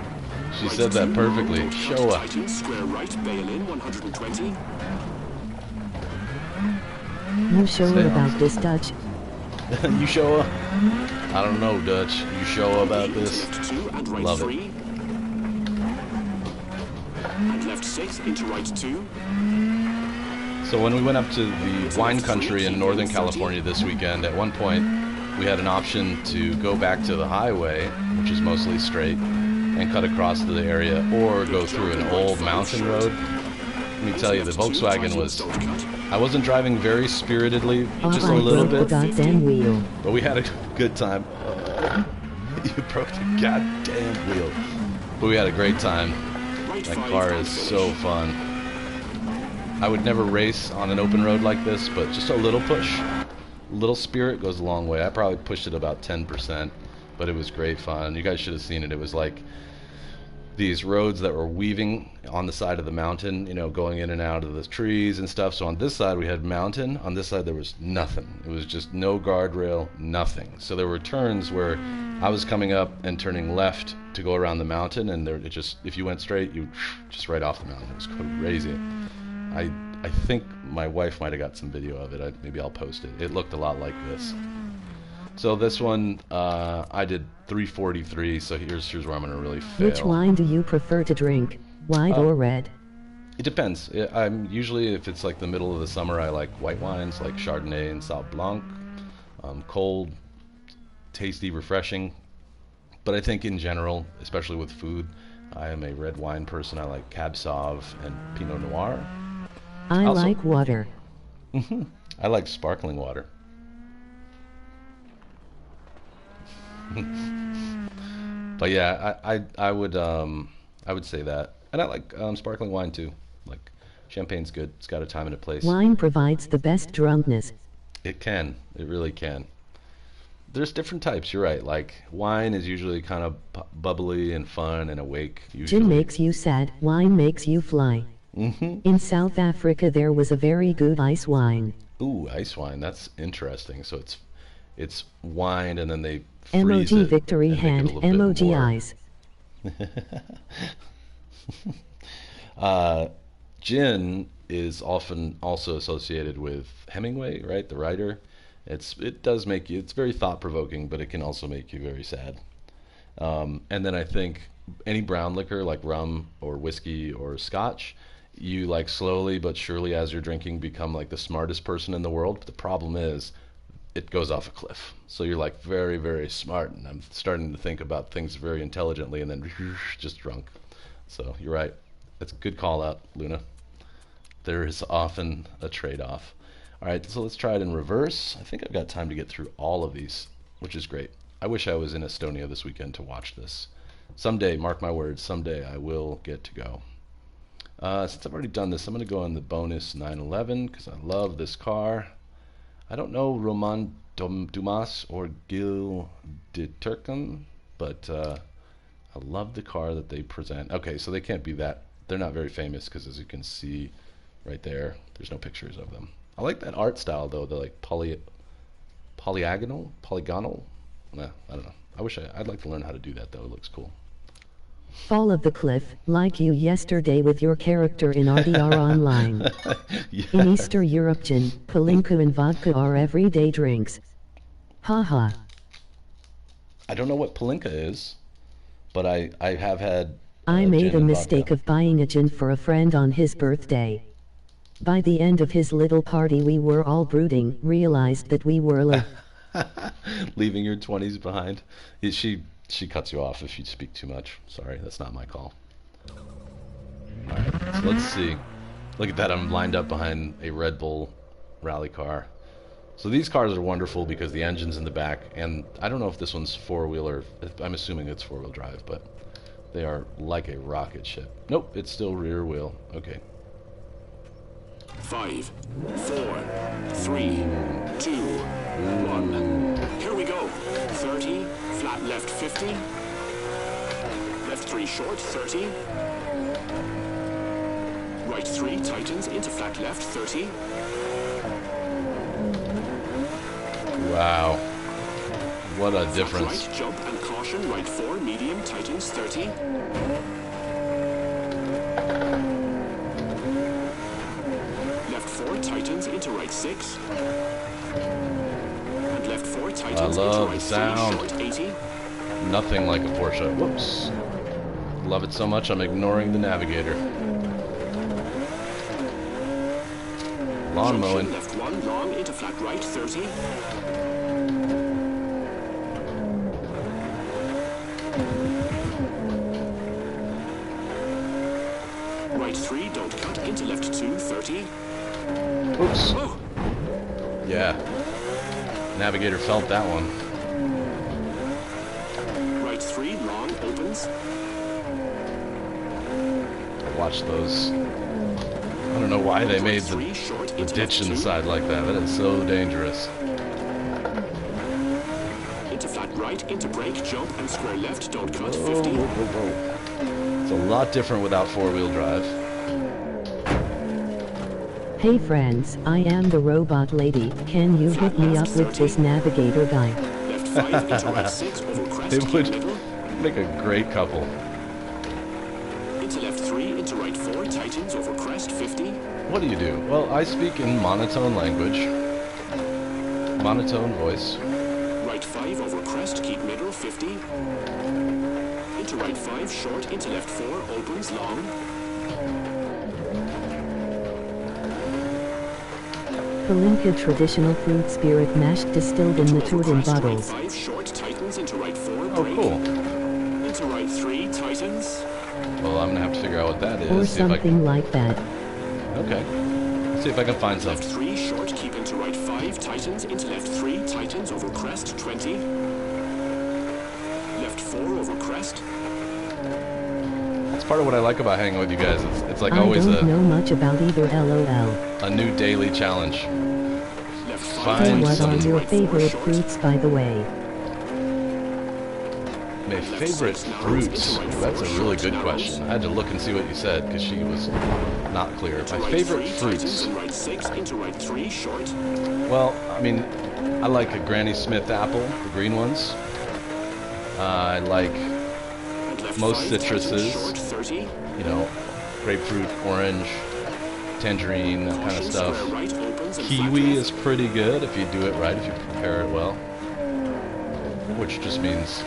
Speaker 1: She
Speaker 3: Right
Speaker 1: said that
Speaker 3: 2,
Speaker 1: perfectly.
Speaker 3: long,
Speaker 1: Show up.
Speaker 3: tighten, square right, bail in, 120.
Speaker 2: You sure
Speaker 1: Stay
Speaker 2: about
Speaker 1: on.
Speaker 2: this, Dutch?
Speaker 1: You show up? I don't know, Dutch. You show about
Speaker 3: Into
Speaker 1: this?
Speaker 3: left 2 and right
Speaker 1: Love it.
Speaker 3: 3. And left 6 into right 2.
Speaker 1: So when we went up to the wine country in Northern California this weekend, at one point we had an option to go back to the highway, which is mostly straight, and cut across to the area, or go through an old mountain road. Let me tell you, the Volkswagen was... I wasn't driving very spiritedly, just a
Speaker 2: I
Speaker 1: little
Speaker 2: broke the
Speaker 1: bit,
Speaker 2: goddamn wheel.
Speaker 1: but we had a good time. You broke the goddamn wheel. But we had a great time. That car is so fun. I would never race on an open road like this, but just a little push, little spirit goes a long way. I probably pushed it about 10%, but it was great fun. You guys should have seen it. It was like these roads that were weaving on the side of the mountain, you know, going in and out of the trees and stuff. So on this side we had mountain, on this side there was nothing. It was just no guardrail, nothing. So there were turns where I was coming up and turning left to go around the mountain, and there it just, if you went straight, you just right off the mountain. It was crazy. I think my wife might have got some video of it. Maybe I'll post it. It looked a lot like this. So this one, I did 343. So here's where I'm gonna really fail.
Speaker 2: Which wine do you prefer to drink? White or red?
Speaker 1: It depends. I'm usually, if it's like the middle of the summer, I like white wines like Chardonnay and Sauv Blanc. Cold, tasty, refreshing. But I think in general, especially with food, I am a red wine person. I like Cab Sauv and Pinot Noir.
Speaker 2: I
Speaker 1: Also-
Speaker 2: like water.
Speaker 1: I like sparkling water. But yeah, I would say that, and I like sparkling wine too. Like champagne's good. It's got a time and a place.
Speaker 2: Wine provides the best drunkenness.
Speaker 1: It can. It really can. There's different types. You're right. Like wine is usually kind of bubbly and fun and awake. Usually.
Speaker 2: Gin makes you sad, wine makes you fly. In South Africa there was a very good ice wine.
Speaker 1: Ooh, ice wine. That's interesting. So it's wine and then they freeze
Speaker 2: Emoji
Speaker 1: it
Speaker 2: victory
Speaker 1: and make it a
Speaker 2: hand,
Speaker 1: little bit
Speaker 2: emoji
Speaker 1: more.
Speaker 2: eyes.
Speaker 1: Gin is often also associated with Hemingway, right? The writer. It does make you. It's very thought provoking, but it can also make you very sad. And then I think any brown liquor like rum or whiskey or scotch, you like slowly but surely as you're drinking become like the smartest person in the world. But the problem is it goes off a cliff. So you're like very, very smart, and I'm starting to think about things very intelligently, and then just drunk. So you're right. That's a good call out, Luna. There is often a trade-off. All right, so let's try it in reverse. I think I've got time to get through all of these, which is great. I wish I was in Estonia this weekend to watch this. Someday, mark my words, someday I will get to go. Since I've already done this, I'm going to go on the bonus 911 because I love this car. I don't know Roman Dumas or Gil de Turken, but I love the car that they present. Okay, so they can't be that. They're not very famous because, as you can see right there, there's no pictures of them. I like that art style though. They're like polygonal. Nah, I don't know. I'd like to learn how to do that though. It looks cool.
Speaker 2: Fall of the cliff, like you yesterday with your character in RDR Online.
Speaker 1: Yes.
Speaker 2: In Eastern Europe gin, palinka and vodka are everyday drinks. Haha.
Speaker 1: I don't know what Palinka is, but I have had.
Speaker 2: I
Speaker 1: gin
Speaker 2: made a
Speaker 1: and
Speaker 2: mistake
Speaker 1: vodka.
Speaker 2: of buying a gin for a friend on his birthday. By the end of his little party we were all brooding, realized that we were
Speaker 1: Leaving your 20s behind. She cuts you off if you speak too much. Sorry, that's not my call. Alright, so let's see. Look at that, I'm lined up behind a Red Bull rally car. So these cars are wonderful because the engine's in the back, and I don't know if this one's four-wheel or I'm assuming it's four-wheel drive, but they are like a rocket ship. Nope, it's still rear wheel. Okay.
Speaker 3: 5, 4, 3, 2, 1. Here we go. 30, flat left 50. Left 3 short, 30. Right 3 tightens into flat left, 30.
Speaker 1: Wow. What a difference.
Speaker 3: Right jump and caution, right 4, medium, tightens, 30. Left 4 tightens into right 6. And left 4 tightens into
Speaker 1: love
Speaker 3: right
Speaker 1: the
Speaker 3: 3,
Speaker 1: sound.
Speaker 3: short, 80.
Speaker 1: Nothing like a Porsche. Whoops. Love it so much I'm ignoring the navigator. Lawn mowing.
Speaker 3: Left 1, long into flat right, 30. Right 3, don't cut, into left 2, 30.
Speaker 1: Oops.
Speaker 3: Oh,
Speaker 1: Yeah. Navigator felt that one.
Speaker 3: right 3, long, opens.
Speaker 1: Watch those. I don't know why they made the ditch in the side like that. That is so dangerous.
Speaker 3: Into flat right, into brake, jump, and square left, don't cut,
Speaker 1: Whoa,
Speaker 3: 50.
Speaker 1: whoa, whoa, whoa. It's a lot different without four-wheel drive.
Speaker 2: Hey friends, I am the robot lady. Can you hit me up with this navigator guy?
Speaker 3: Left 5, into right 6, over crest,
Speaker 1: They
Speaker 3: keep
Speaker 1: would
Speaker 3: middle.
Speaker 1: make a great couple.
Speaker 3: Into left 3, into right 4, tightens, over crest, 50.
Speaker 1: What do you do? Well, I speak in monotone language. Monotone voice.
Speaker 3: Right 5, over crest, keep middle, 50. Into right 5, short, into left 4, opens, long.
Speaker 2: Palinka traditional fruit spirit mashed distilled in the
Speaker 3: Over
Speaker 2: Turin
Speaker 3: crest, right
Speaker 2: bottles.
Speaker 3: 5, short, tightens, into right 4,
Speaker 1: Oh,
Speaker 3: brake.
Speaker 1: cool.
Speaker 3: Into right 3, tightens.
Speaker 1: Well, I'm gonna have to figure out what that is.
Speaker 2: Or
Speaker 1: See if I
Speaker 2: something like that.
Speaker 1: Okay. Let's see if I can find some.
Speaker 3: Left 3, short, keep into right 5, tightens, into left 3, tightens, over crest, 20. Left 4, over crest.
Speaker 1: That's part of what I like about hanging with you guys. It's like
Speaker 2: I
Speaker 1: always
Speaker 2: don't know
Speaker 1: a
Speaker 2: much about either LOL.
Speaker 1: new daily challenge.
Speaker 3: Left 5,
Speaker 1: Find
Speaker 2: Hey,
Speaker 3: tightens,
Speaker 2: what are
Speaker 3: into
Speaker 2: your
Speaker 3: right 4,
Speaker 2: favorite
Speaker 3: short.
Speaker 2: fruits by the way?
Speaker 1: My favorite fruits? That's a really good question. I had to look and see what you said because she was not clear.
Speaker 3: Into
Speaker 1: My
Speaker 3: right
Speaker 1: favorite
Speaker 3: 3,
Speaker 1: fruits?
Speaker 3: tightens, and right 6, into right 3, short.
Speaker 1: Well, I mean, I like a Granny Smith apple, the green ones. I like,
Speaker 3: And left
Speaker 1: Most
Speaker 3: 5, tightens,
Speaker 1: citruses.
Speaker 3: short, 30.
Speaker 1: you know, grapefruit, orange, tangerine, that kind of
Speaker 3: Caution,
Speaker 1: stuff.
Speaker 3: square right, opens, and flat
Speaker 1: Kiwi
Speaker 3: left.
Speaker 1: is pretty good if you do it right, if you prepare it well. Which just means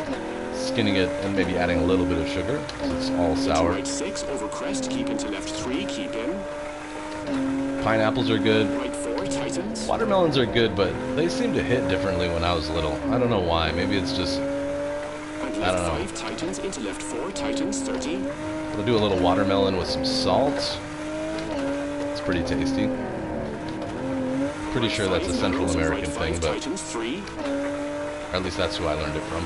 Speaker 1: skinning it and maybe adding a little bit of sugar, 'cause it's all
Speaker 3: Into
Speaker 1: sour.
Speaker 3: right 6, over crest, keep into left 3, keep in.
Speaker 1: Pineapples are good.
Speaker 3: Right 4, tightens.
Speaker 1: Watermelons are good, but they seem to hit differently when I was little. I don't know why. Maybe it's just,
Speaker 3: And
Speaker 1: I
Speaker 3: left
Speaker 1: don't know.
Speaker 3: 5, tightens, into left 4, tightens, 30.
Speaker 1: I'll do a little watermelon with some salt. It's pretty tasty. Pretty sure that's a Central
Speaker 3: Narrows,
Speaker 1: American
Speaker 3: right
Speaker 1: thing,
Speaker 3: 5,
Speaker 1: but
Speaker 3: tightens, 3.
Speaker 1: or at least that's who I learned it from.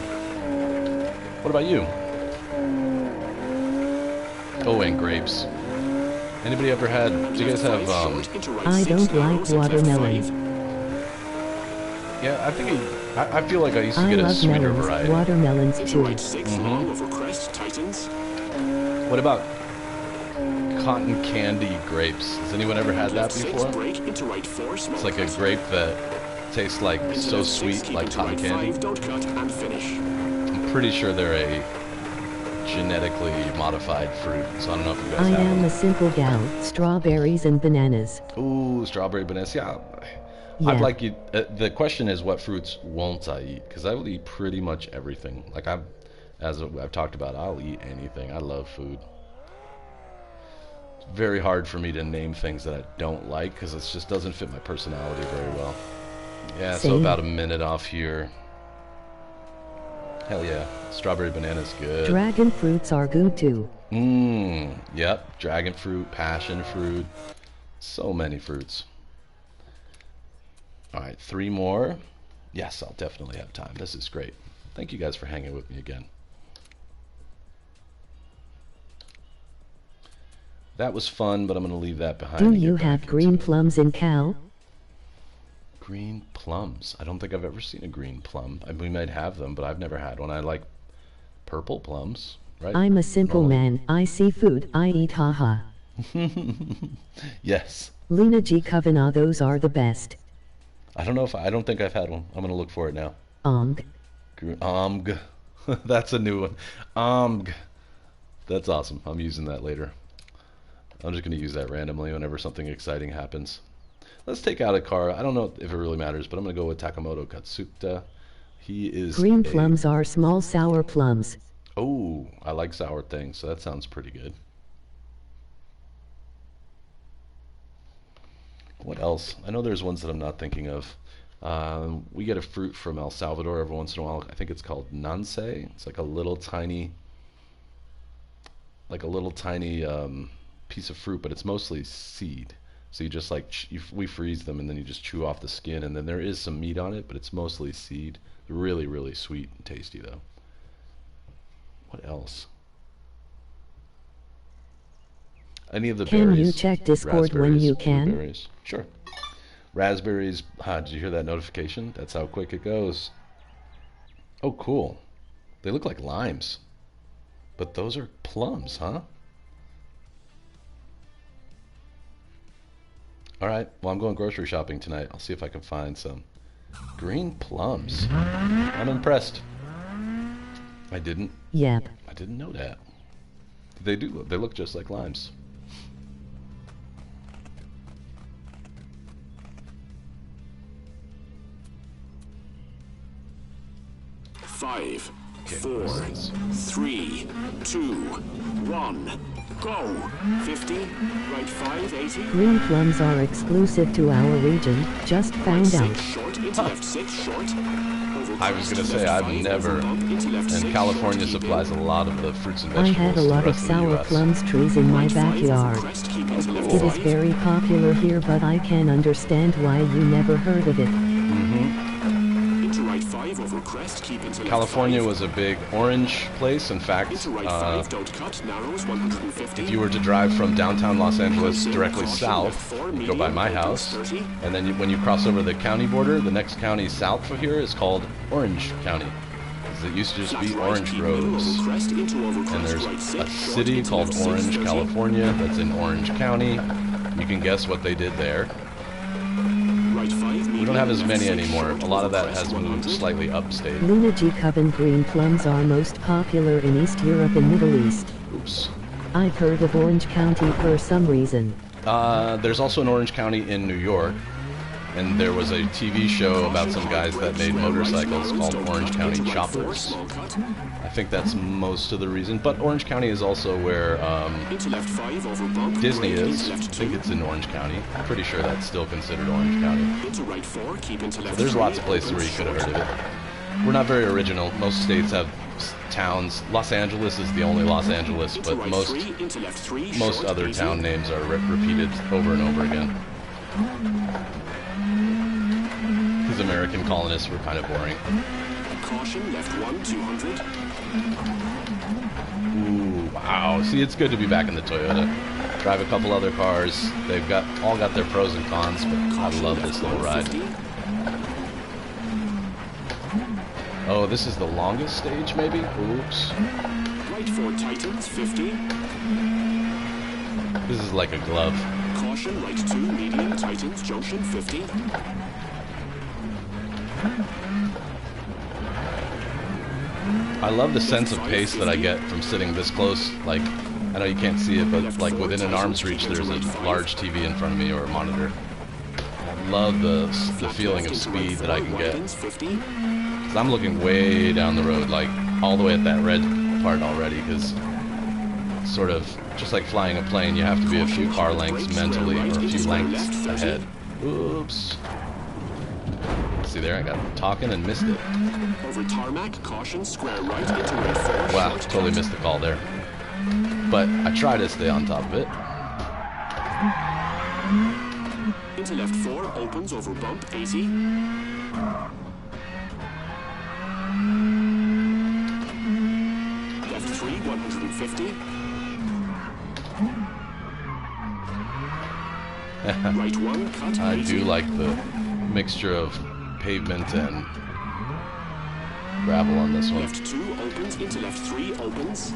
Speaker 1: What about you? Oh, and grapes. Anybody ever had? Do you guys have?
Speaker 3: Into right
Speaker 2: I
Speaker 3: 6,
Speaker 2: don't
Speaker 3: narrows,
Speaker 2: like
Speaker 3: and left
Speaker 2: watermelon.
Speaker 3: 5.
Speaker 1: Yeah, I think I feel like I used to
Speaker 2: I
Speaker 1: get a
Speaker 2: love
Speaker 1: sweeter
Speaker 2: melons,
Speaker 1: variety.
Speaker 2: watermelons
Speaker 3: Into
Speaker 2: too.
Speaker 3: right 6, long, over crest, tightens.
Speaker 1: What about cotton candy grapes? Has anyone ever had that
Speaker 3: Left 6,
Speaker 1: before?
Speaker 3: brake, into right 4, small
Speaker 1: It's like a
Speaker 3: crest.
Speaker 1: grape that tastes like
Speaker 3: Into
Speaker 1: so
Speaker 3: left 6,
Speaker 1: sweet,
Speaker 3: keep
Speaker 1: like
Speaker 3: into
Speaker 1: cotton
Speaker 3: right
Speaker 1: candy.
Speaker 3: 5, don't cut, and finish.
Speaker 1: I'm pretty sure they're a genetically modified fruit, so I don't know if you guys
Speaker 2: I
Speaker 1: have
Speaker 2: am
Speaker 1: them.
Speaker 2: a simple gal, strawberries and bananas.
Speaker 1: Ooh, strawberry bananas. Yeah.
Speaker 2: Yeah.
Speaker 1: I'd like you. The question is, what fruits won't I eat? Because I will eat pretty much everything. Like as I've talked about, I'll eat anything. I love food. It's very hard for me to name things that I don't like because it just doesn't fit my personality very well. Yeah, so
Speaker 2: Same.
Speaker 1: about a minute off here. Hell yeah, strawberry banana's good.
Speaker 2: Dragon fruits are good too.
Speaker 1: Yep, dragon fruit, passion fruit, so many fruits. All right, 3 more. Yes, I'll definitely have time. This is great. Thank you guys for hanging with me again. That was fun, but I'm going to leave that behind.
Speaker 2: Do you have green plums in Cal?
Speaker 1: Green plums? I don't think I've ever seen a green plum. We might have them, but I've never had one. I like purple plums, right?
Speaker 2: I'm a simple man. I see food, I eat, haha.
Speaker 1: Yes.
Speaker 2: Luna G29, those are the best.
Speaker 1: I don't think I've had one. I'm going to look for it now.
Speaker 2: Omg.
Speaker 1: Omg. That's a new one. Omg. That's awesome. I'm using that later. I'm just going to use that randomly whenever something exciting happens. Let's take out a car. I don't know if it really matters, but I'm going to go with Takamoto Katsuta. He is
Speaker 2: green plums are small sour plums.
Speaker 1: Oh, I like sour things, so that sounds pretty good. What else? I know there's ones that I'm not thinking of. We get a fruit from El Salvador every once in a while. I think it's called nance. It's like a little tiny piece of fruit, but it's mostly seed. So you just we freeze them and then you just chew off the skin, and then there is some meat on it, but it's mostly seed. Really, really sweet and tasty though. What else? Any of the berries?
Speaker 2: Can you check Discord when you can?
Speaker 1: Blueberries. Sure. Raspberries. Did you hear that notification? That's how quick it goes. Oh, cool. They look like limes. But those are plums, huh? Alright, well, I'm going grocery shopping tonight. I'll see if I can find some green plums. I'm impressed. I didn't know that. They look just like limes.
Speaker 3: Five, 4, 3, 2, 1, go. 50, right 5, 80.
Speaker 2: Green plums are exclusive to our region. Just found out.
Speaker 3: Short, into left 6, short.
Speaker 1: I was going to say, I've never, and California supplies a lot of the fruits and vegetables.
Speaker 2: I had a lot of sour plums trees in my backyard. It is very popular here, but I can understand why you never heard of it.
Speaker 3: Into right 5 over crest, keep into left
Speaker 1: California
Speaker 3: 5.
Speaker 1: was a big orange place. In fact,
Speaker 3: Into right 5, don't cut, narrows 150.
Speaker 1: if you were to drive from downtown Los Angeles directly south, you go by my house, and then when you cross over the county border, the next county south of here is called Orange County. It used to just be orange groves. And there's a city called Orange, California, that's in Orange County. You can guess what they did there. We don't have as many anymore. A lot of that has moved slightly upstate.
Speaker 2: Luna G29 green plums are most popular in East Europe and Middle East.
Speaker 1: Oops.
Speaker 2: I've heard of Orange County for some reason.
Speaker 1: There's also an Orange County in New York, and there was a TV show about some guys that made motorcycles called Orange County Choppers. I think that's most of the reason, but Orange County is also where Disney is. I think it's in Orange County. I'm pretty sure that's still considered Orange County. So there's lots of places where you could have heard of it. We're not very original. Most states have towns. Los Angeles is the only Los Angeles, but most other town names are repeated over and over again. Because American colonists were kind of boring.
Speaker 3: Caution, left 1, 200.
Speaker 1: Ooh, wow. See, it's good to be back in the Toyota. Drive a couple other cars. They've all got their pros and cons, but I love this little ride. Oh, this is the longest stage, maybe? Oops.
Speaker 3: Right 4 Titans, 50.
Speaker 1: This is like a glove.
Speaker 3: Caution, right 2, medium, Titans, junction, 50.
Speaker 1: I love the sense of pace that I get from sitting this close. Like, I know you can't see it, but like within an arm's reach, there's a large TV in front of me or a monitor. I love the feeling of speed that I can get. Because I'm looking way down the road, like all the way at that red part already, because sort of just like flying a plane, you have to be a few car lengths mentally or a few lengths ahead. Oops. See there, I got talking and missed it.
Speaker 3: Over tarmac, caution, square right into right 4.
Speaker 1: Wow, totally missed the call there. But I try to stay on top of it.
Speaker 3: into left 4, opens over bump, 80. Left 3, 150. Right 1, cut,
Speaker 1: I
Speaker 3: 80.
Speaker 1: do like the mixture of pavement and gravel on this one.
Speaker 3: Left 2, opens into left 3, opens.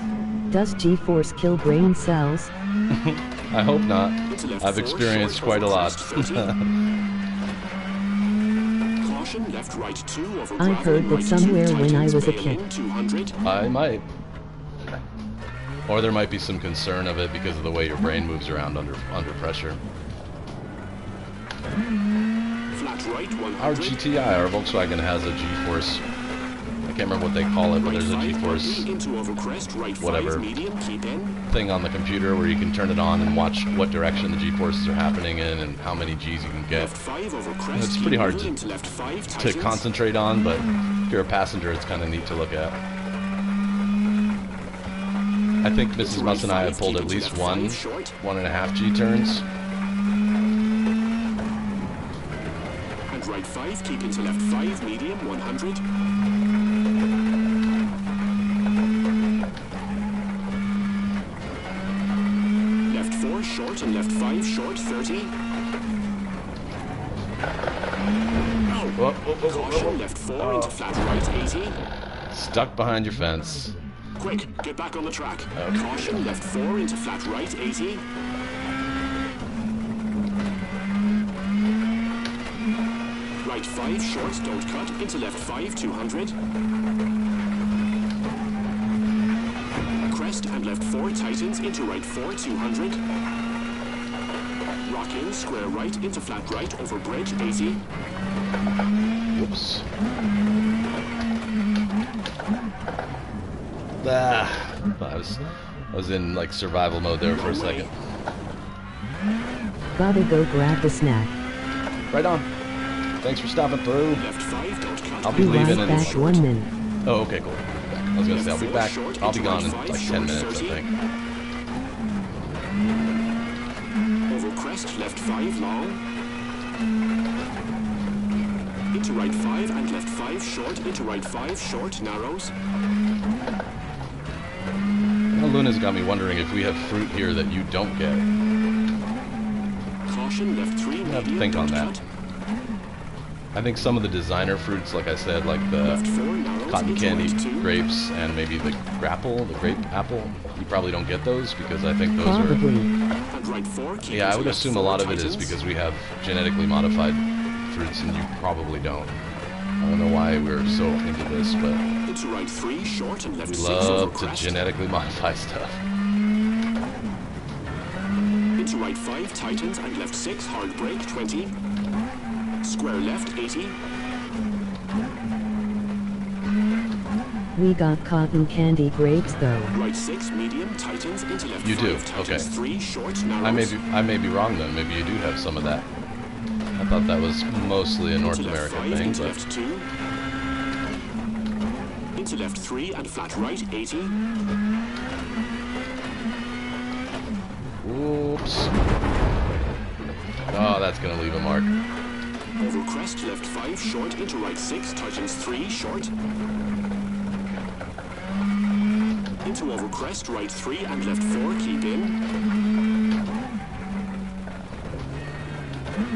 Speaker 2: Does G-force kill brain cells?
Speaker 1: I hope not.
Speaker 3: Into left
Speaker 1: I've
Speaker 3: 4,
Speaker 1: experienced
Speaker 3: short,
Speaker 1: quite a
Speaker 3: over
Speaker 1: lot.
Speaker 3: crest, 30. Caution, left right 2, over
Speaker 2: I
Speaker 3: gravel,
Speaker 2: heard that
Speaker 3: right 2,
Speaker 2: somewhere when I
Speaker 3: tightens,
Speaker 2: was a
Speaker 3: bail
Speaker 2: kid.
Speaker 3: in, 200.
Speaker 1: I might. Or there might be some concern of it because of the way your brain moves around under pressure.
Speaker 3: Flat right, 100.
Speaker 1: Our GTI, our Volkswagen, has a G-force. I can't remember what they call it, but there's a
Speaker 3: Right 5,
Speaker 1: G-force
Speaker 3: into over crest, right 5,
Speaker 1: whatever
Speaker 3: medium, keep in.
Speaker 1: thing on the computer where you can turn it on and watch what direction the G-forces are happening in and how many Gs you can get.
Speaker 3: Left 5 over crest.
Speaker 1: It's pretty hard
Speaker 3: into left 5,
Speaker 1: to
Speaker 3: tightens.
Speaker 1: concentrate on, but if you're a passenger, it's kind of neat to look at. I think Mrs. Muss and I have pulled at least 1.5 G turns.
Speaker 3: And right 5, keep into left 5, medium, 100. Left 4, short, and left 5, short, 30.
Speaker 1: Whoa, whoa, whoa, whoa,
Speaker 3: Caution,
Speaker 1: whoa.
Speaker 3: left 4 into flat right, 80.
Speaker 1: Stuck behind your fence.
Speaker 3: Quick, get back on the track.
Speaker 1: Okay.
Speaker 3: Caution, left 4 into flat right, 80. Right 5, short, don't cut. Into left 5, 200. Crest and left 4, tightens. Into right 4, 200. Rock in, square right, into flat right, over bridge, 80.
Speaker 1: Whoops. Ah, I was in like survival mode there for a second.
Speaker 2: Gotta go grab the snack.
Speaker 1: Right on. Thanks for stopping through.
Speaker 3: Left 5, don't cut.
Speaker 1: I'll be
Speaker 2: Be
Speaker 1: leaving
Speaker 2: right
Speaker 1: in.
Speaker 2: back 1 minute.
Speaker 1: Oh, okay, cool. I was gonna say I'll be back. I'll be gone in like 10 minutes, I think.
Speaker 3: Over crest, left 5, long. Into right 5 and left 5, short. Into right 5, short, narrows.
Speaker 1: Now, Luna's got me wondering if we have fruit here that you don't get.
Speaker 3: Caution, left 3,
Speaker 1: have to
Speaker 3: medium,
Speaker 1: think on
Speaker 3: don't
Speaker 1: that.
Speaker 3: cut.
Speaker 1: I think some of the designer fruits, like I said, like
Speaker 3: Left
Speaker 1: the
Speaker 3: 4, narrows.
Speaker 1: cotton
Speaker 3: into
Speaker 1: candy
Speaker 3: right 2.
Speaker 1: grapes and maybe the grapple, the grape apple, you probably don't get those because I think those are...
Speaker 2: Probably.
Speaker 3: And right 4, keep
Speaker 1: Yeah, I
Speaker 3: into
Speaker 1: would
Speaker 3: left
Speaker 1: assume a
Speaker 3: 4,
Speaker 1: lot of it is
Speaker 3: tightens.
Speaker 1: because we have genetically modified fruits and you probably don't. I don't know why we're so into this, but
Speaker 3: Into right 3, short, and left
Speaker 1: we
Speaker 3: 6 over
Speaker 1: love to
Speaker 3: crest.
Speaker 1: genetically modify stuff.
Speaker 3: Into right 5, tightens, and left 6, hard brake, 20. Square left, 80.
Speaker 2: We got cotton candy grapes though.
Speaker 3: Right 6, medium, tightens, into left
Speaker 1: You
Speaker 3: 5,
Speaker 1: do,
Speaker 3: tightens,
Speaker 1: okay.
Speaker 3: 3, short, narrows.
Speaker 1: I may be wrong then. Maybe you do have some of that. I thought that was mostly a North
Speaker 3: Into left
Speaker 1: American
Speaker 3: 5,
Speaker 1: thing,
Speaker 3: into
Speaker 1: but
Speaker 3: left 2. Into left 3 and flat right, 80.
Speaker 1: oops. Oh, that's gonna leave a mark.
Speaker 3: Over crest, left 5, short, into right 6, tightens 3, short. Into over crest, right 3 and left 4, keep in.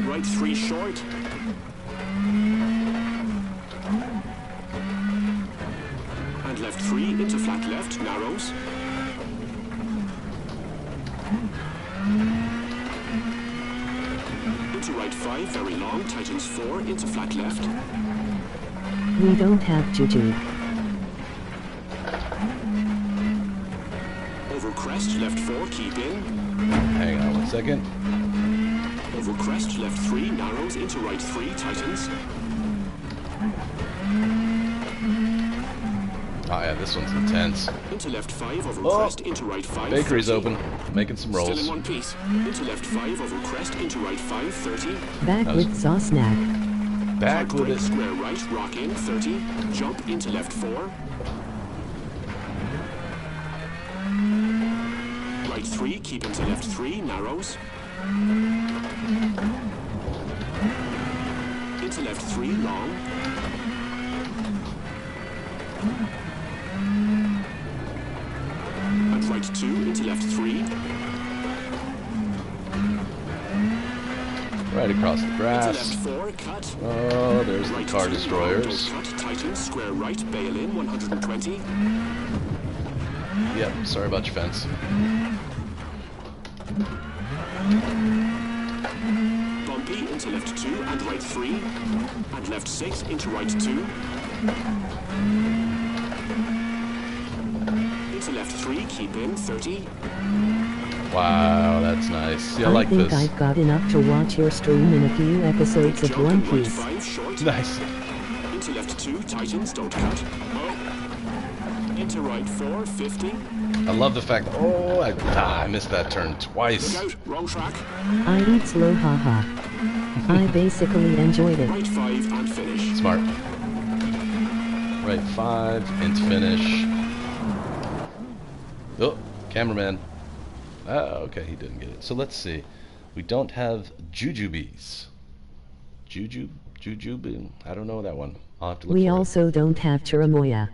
Speaker 3: Right 3, short. And left 3 into flat left, narrows. Into right 5, very long, tightens 4, into flat left.
Speaker 2: We don't have juju.
Speaker 3: Over crest, left 4, keep in.
Speaker 1: Hang on 1 second.
Speaker 3: Over crest, left 3, narrows, into right 3, tightens.
Speaker 1: Oh yeah, this one's intense.
Speaker 3: Into left 5, over
Speaker 1: Oh,
Speaker 3: crest, into right 5,
Speaker 1: Bakery's
Speaker 3: 30.
Speaker 1: open, making some
Speaker 3: Still in
Speaker 1: rolls.
Speaker 3: one piece. Into left 5, over crest, into right 5, 30.
Speaker 2: Back
Speaker 1: That was-
Speaker 2: with saw snack.
Speaker 1: Back
Speaker 3: Hard
Speaker 1: with
Speaker 3: brake,
Speaker 1: it.
Speaker 3: square right, rock in, 30. Jump into left 4. Right 3, keep into left 3, narrows. left 3 long. And right 2 into left 3.
Speaker 1: Right across the
Speaker 3: Into
Speaker 1: grass.
Speaker 3: left 4, cut.
Speaker 1: Oh, there's the
Speaker 3: Right
Speaker 1: car
Speaker 3: 2,
Speaker 1: destroyers.
Speaker 3: cut, tighten, square right, bail in, 120.
Speaker 1: Yep, sorry about your fence.
Speaker 3: Bumpy into left 2 and right 3. And left 6 into right 2. Into left 3, keep in, 30.
Speaker 1: Wow, that's nice. See, I like
Speaker 2: think
Speaker 1: this.
Speaker 2: I've got enough to watch your stream in a few episodes of
Speaker 3: Jump
Speaker 2: One
Speaker 3: and right
Speaker 2: Piece.
Speaker 3: 5, short.
Speaker 1: Nice.
Speaker 3: Into left 2, tightens, don't cut. Oh. Into right 4, 50.
Speaker 1: I love the fact that, oh, I missed that turn twice.
Speaker 3: Look out, wrong track.
Speaker 2: I eat slow, haha. I basically enjoyed it.
Speaker 3: Right 5 and finish.
Speaker 1: Smart. Right 5 and finish. Oh, cameraman. Oh, okay, he didn't get it. So let's see. We don't have jujubes. Jujube? I don't know that one. I'll have to look
Speaker 2: We
Speaker 1: for
Speaker 2: also don't have chirimoya.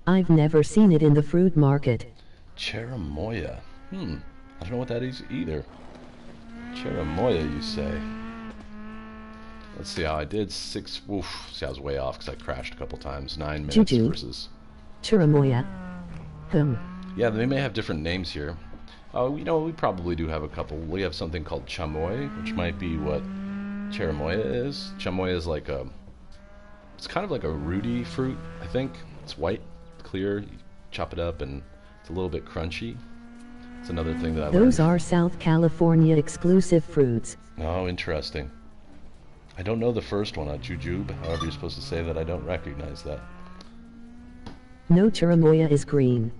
Speaker 2: I've never seen it in the fruit market.
Speaker 1: it. Cherimoya. I don't know what that is either. Cherimoya, you say? Let's see how I did. 6. Oof. See, I was way off because I crashed a couple times. 9 minutes
Speaker 2: Juju.
Speaker 1: versus.
Speaker 2: Chirimoya.
Speaker 1: Yeah, they may have different names here. Oh, you know, we probably do have a couple. We have something called chamoy, which might be what cherimoya is. Chamoy is like a, it's kind of like a rooty fruit, I think. It's white, clear, you chop it up, and it's a little bit crunchy. It's another thing that I
Speaker 2: Those
Speaker 1: learned.
Speaker 2: are South California exclusive fruits.
Speaker 1: Oh, interesting. I don't know the first one, jujube, however you're supposed to say that. I don't recognize that.
Speaker 2: No, chirimoya is green.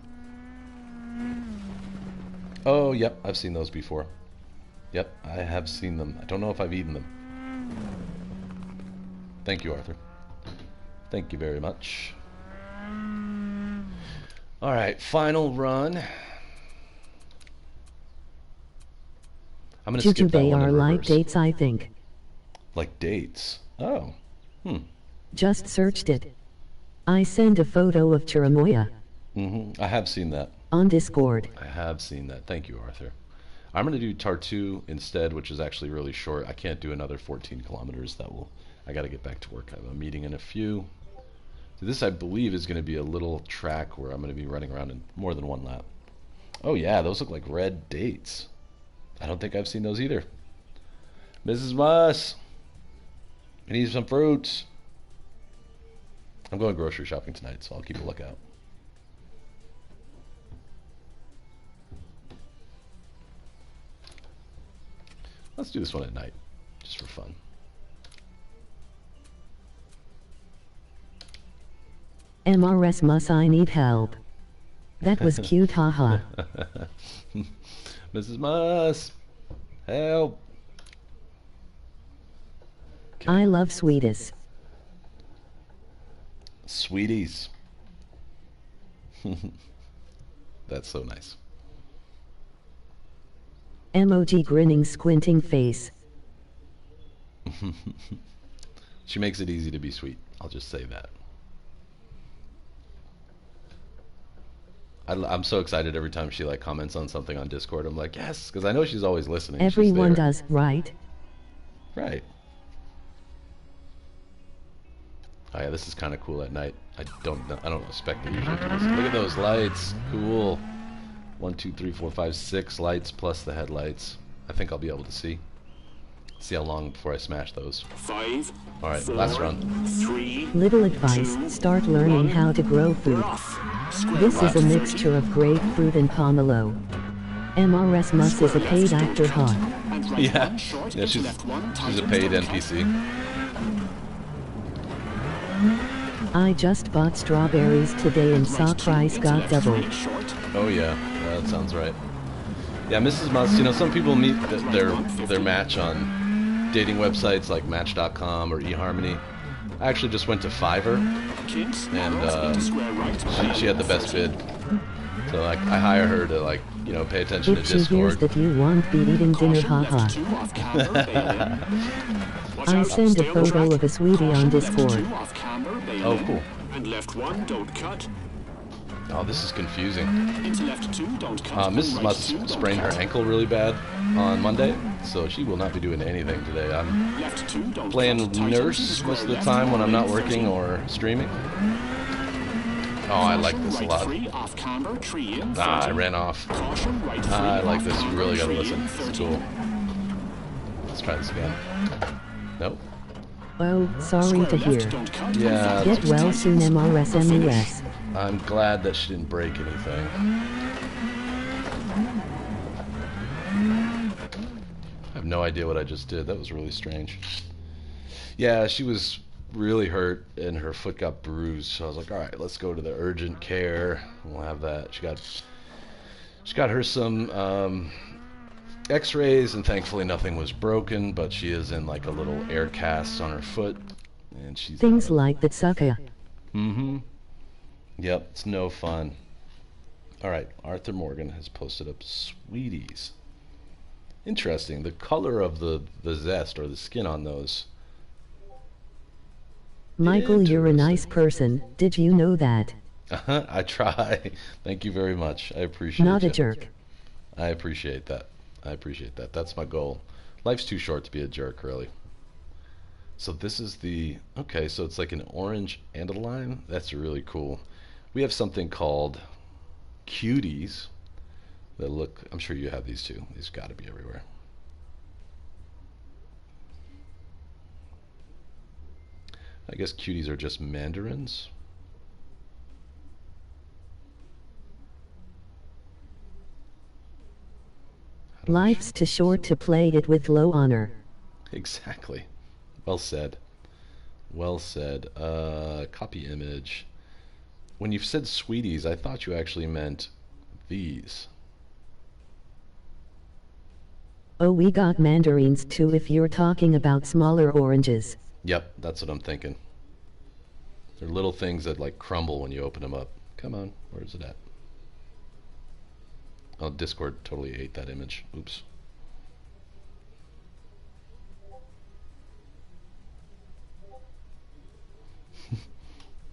Speaker 1: Oh, yep, I've seen those before. Yep, I have seen them. I don't know if I've eaten them. Thank you, Arthur. Thank you very much. All right, final run. I'm going to skip that
Speaker 2: Jujube
Speaker 1: one
Speaker 2: are
Speaker 1: in
Speaker 2: like
Speaker 1: reverse.
Speaker 2: dates, I think.
Speaker 1: Like dates. Oh.
Speaker 2: Just searched it. I send a photo of chirimoya
Speaker 1: I have seen that.
Speaker 2: on Discord.
Speaker 1: I have seen that. Thank you, Arthur. I'm going to do Tartu instead, which is actually really short. I can't do another 14 kilometers. I got to get back to work. I have a meeting in a few. So this, I believe, is going to be a little track where I'm going to be running around in more than one lap. Oh, yeah, those look like red dates. I don't think I've seen those either. Mrs. Moss, I need some fruits. I'm going grocery shopping tonight, so I'll keep a lookout. Let's do this one at night, just for fun.
Speaker 2: MRS Mus, I need help. That was cute, haha.
Speaker 1: Mrs. Moss, help.
Speaker 2: I love sweeties.
Speaker 1: Sweeties. That's so nice.
Speaker 2: Emoji grinning squinting face.
Speaker 1: She makes it easy to be sweet. I'll just say that. I'm so excited every time she like comments on something on Discord. I'm like, yes, because I know she's always listening. She's
Speaker 2: Everyone
Speaker 1: there.
Speaker 2: does, right?
Speaker 1: Right. Oh yeah, this is kind of cool at night. I don't expect to usually do this. Look at those lights. Cool. 1, 2, 3, 4, 5, 6 lights plus the headlights. I think I'll be able to see. See how long before I smash those.
Speaker 3: 5.
Speaker 1: All right,
Speaker 3: 4,
Speaker 1: last run.
Speaker 3: 3.
Speaker 2: Little advice,
Speaker 3: 2,
Speaker 2: start learning
Speaker 3: 1.
Speaker 2: how to grow food.
Speaker 3: Off. Square
Speaker 2: This is
Speaker 3: right
Speaker 2: a
Speaker 3: 30.
Speaker 2: mixture of grapefruit and pomelo. MRS Mus is a paid actor, huh?
Speaker 3: And right
Speaker 1: Yeah,
Speaker 3: 1, short,
Speaker 1: yeah,
Speaker 3: into
Speaker 1: she's
Speaker 3: left 1,
Speaker 1: a
Speaker 3: tightens,
Speaker 1: paid
Speaker 3: don't cut.
Speaker 1: NPC.
Speaker 2: I just bought strawberries today and saw
Speaker 3: Right 2,
Speaker 2: price
Speaker 3: into
Speaker 2: got
Speaker 3: left
Speaker 2: doubled.
Speaker 3: 3, short.
Speaker 1: Oh yeah, that sounds right. Yeah, Mrs. Musk, you know, some people meet their match on dating websites like Match.com or eHarmony. I actually just went to Fiverr,
Speaker 3: Kinks,
Speaker 1: and
Speaker 3: narrows into square right,
Speaker 1: she had the best bid. So like, I hire her to like, you know, pay attention
Speaker 2: If
Speaker 1: to
Speaker 2: she hears
Speaker 1: Discord.
Speaker 2: that you won't be eating dinner,
Speaker 3: Caution,
Speaker 2: haha.
Speaker 3: left 2 off camber, bail in. Watch
Speaker 2: I
Speaker 3: out,
Speaker 2: send
Speaker 3: stay
Speaker 2: a
Speaker 3: on the
Speaker 2: photo
Speaker 3: track.
Speaker 2: of a sweetie on
Speaker 3: Caution,
Speaker 2: Discord.
Speaker 3: left 2 off camber, bail
Speaker 1: Oh,
Speaker 3: in.
Speaker 1: cool.
Speaker 3: And left 1, don't cut.
Speaker 1: Oh, this is confusing.
Speaker 3: Into left 2, don't cut. And
Speaker 1: Mrs.
Speaker 3: right
Speaker 1: Must
Speaker 3: 2, don't
Speaker 1: sprained her
Speaker 3: cut.
Speaker 1: ankle really bad on Monday, so she will not be doing anything today. I'm
Speaker 3: Left 2, don't
Speaker 1: playing
Speaker 3: cut. Tight
Speaker 1: nurse
Speaker 3: into
Speaker 1: most of the
Speaker 3: left
Speaker 1: time when I'm
Speaker 3: 1
Speaker 1: not
Speaker 3: in
Speaker 1: working
Speaker 3: 30.
Speaker 1: or streaming. Oh, I like
Speaker 3: Caution,
Speaker 1: this a
Speaker 3: right
Speaker 1: lot.
Speaker 3: 3 off camber, 3 in 30.
Speaker 1: Ah, I ran off.
Speaker 3: Caution, right 3
Speaker 1: I like
Speaker 3: off
Speaker 1: this. You
Speaker 3: camber,
Speaker 1: really gotta
Speaker 3: 3
Speaker 1: listen.
Speaker 3: in
Speaker 1: It's
Speaker 3: 30.
Speaker 1: cool. Let's try this again. Nope.
Speaker 2: Oh, sorry
Speaker 3: Square
Speaker 2: to
Speaker 3: left,
Speaker 2: hear.
Speaker 3: don't cut.
Speaker 1: Yeah.
Speaker 2: Get well soon, MRSMUS.
Speaker 1: I'm glad that she didn't break anything. I have no idea what I just did. That was really strange. Yeah, she was really hurt and her foot got bruised. So I was like, all right, let's go to the urgent care. We'll have that. She got her some x-rays and thankfully nothing was broken, but she is in like a little air cast on her foot. And she's
Speaker 2: Things like that sucker.
Speaker 1: Mm-hmm. Yep, it's no fun. All right, Arthur Morgan has posted up sweeties. Interesting. The color of the zest or the skin on those.
Speaker 2: Michael, you're a nice
Speaker 1: Interesting.
Speaker 2: person. Did you know that?
Speaker 1: I try. Thank you very much. I appreciate
Speaker 2: Not a
Speaker 1: you.
Speaker 2: jerk.
Speaker 1: I appreciate that. I appreciate that. That's my goal. Life's too short to be a jerk, really. So this is the... Okay, so it's like an orange and a lime. That's really cool. We have something called cuties that look... I'm sure you have these too. These got to be everywhere. I guess cuties are just mandarins.
Speaker 2: Life's too short to play it with low honor.
Speaker 1: Exactly. Well said. Well said. Copy image. When you said sweeties, I thought you actually meant these.
Speaker 2: Oh, we got mandarins too if you're talking about smaller oranges.
Speaker 1: Yep, that's what I'm thinking. They're little things that like crumble when you open them up. Come on, where's it at? Oh, Discord totally ate that image. Oops.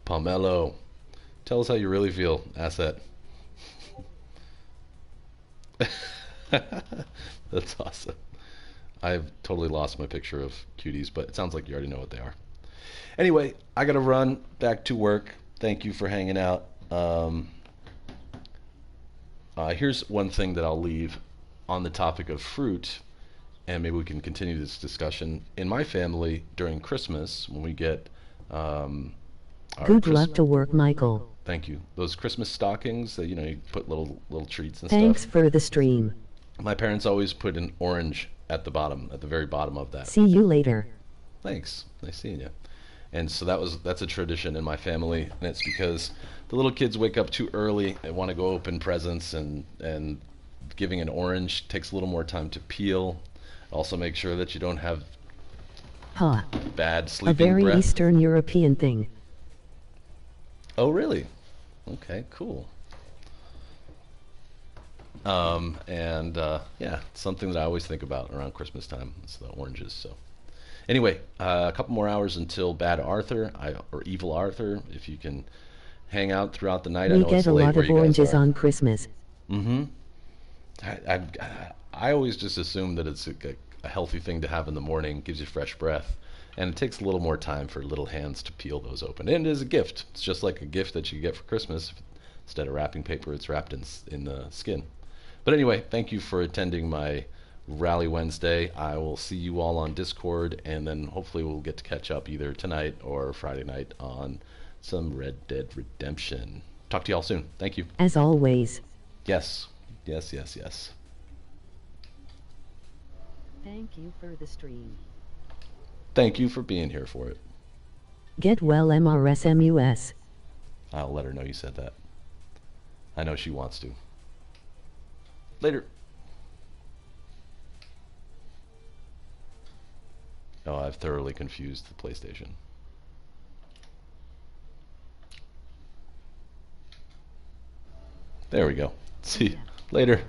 Speaker 1: Pomelo. Tell us how you really feel. Ask that. That's awesome. I've totally lost my picture of cuties, but it sounds like you already know what they are. Anyway, I gotta run back to work. Thank you for hanging out. Here's one thing that I'll leave on the topic of fruit, and maybe we can continue this discussion. In my family, during Christmas, when we get our
Speaker 2: Good luck to work, Michael.
Speaker 1: Thank you. Those Christmas stockings that you put little treats and
Speaker 2: Thanks
Speaker 1: stuff.
Speaker 2: for the stream.
Speaker 1: My parents always put an orange at the bottom, at the very bottom of that.
Speaker 2: See you later.
Speaker 1: Thanks. Nice seeing you. And so that's a tradition in my family, and it's because the little kids wake up too early and want to go open presents, and giving an orange takes a little more time to peel. Also make sure that you don't have
Speaker 2: Ha.
Speaker 1: bad
Speaker 2: A
Speaker 1: sleeping
Speaker 2: very
Speaker 1: breath.
Speaker 2: Eastern European thing.
Speaker 1: Oh, really? Okay, cool. Yeah, it's something that I always think about around Christmas time. It's the oranges. So, anyway, a couple more hours until Bad Arthur or Evil Arthur. If you can hang out throughout the night, I
Speaker 2: We
Speaker 1: know
Speaker 2: get
Speaker 1: it's
Speaker 2: a
Speaker 1: late
Speaker 2: lot
Speaker 1: where
Speaker 2: of
Speaker 1: you guys
Speaker 2: oranges
Speaker 1: are.
Speaker 2: on Christmas.
Speaker 1: Mm-hmm. I always just assume that it's a healthy thing to have in the morning. Gives you fresh breath, and it takes a little more time for little hands to peel those open. And it is a gift. It's just like a gift that you get for Christmas. Instead of wrapping paper, it's wrapped in the skin. But anyway, thank you for attending my Rally Wednesday. I will see you all on Discord, and then hopefully we'll get to catch up either tonight or Friday night on some Red Dead Redemption. Talk to y'all soon. Thank you.
Speaker 2: As always.
Speaker 1: Yes. Yes, yes, yes.
Speaker 2: Thank you for the stream.
Speaker 1: Thank you for being here for it.
Speaker 2: Get well, MRSMUS.
Speaker 1: I'll let her know you said that. I know she wants to. Later. Oh, I've thoroughly confused the PlayStation. There we go. See you later.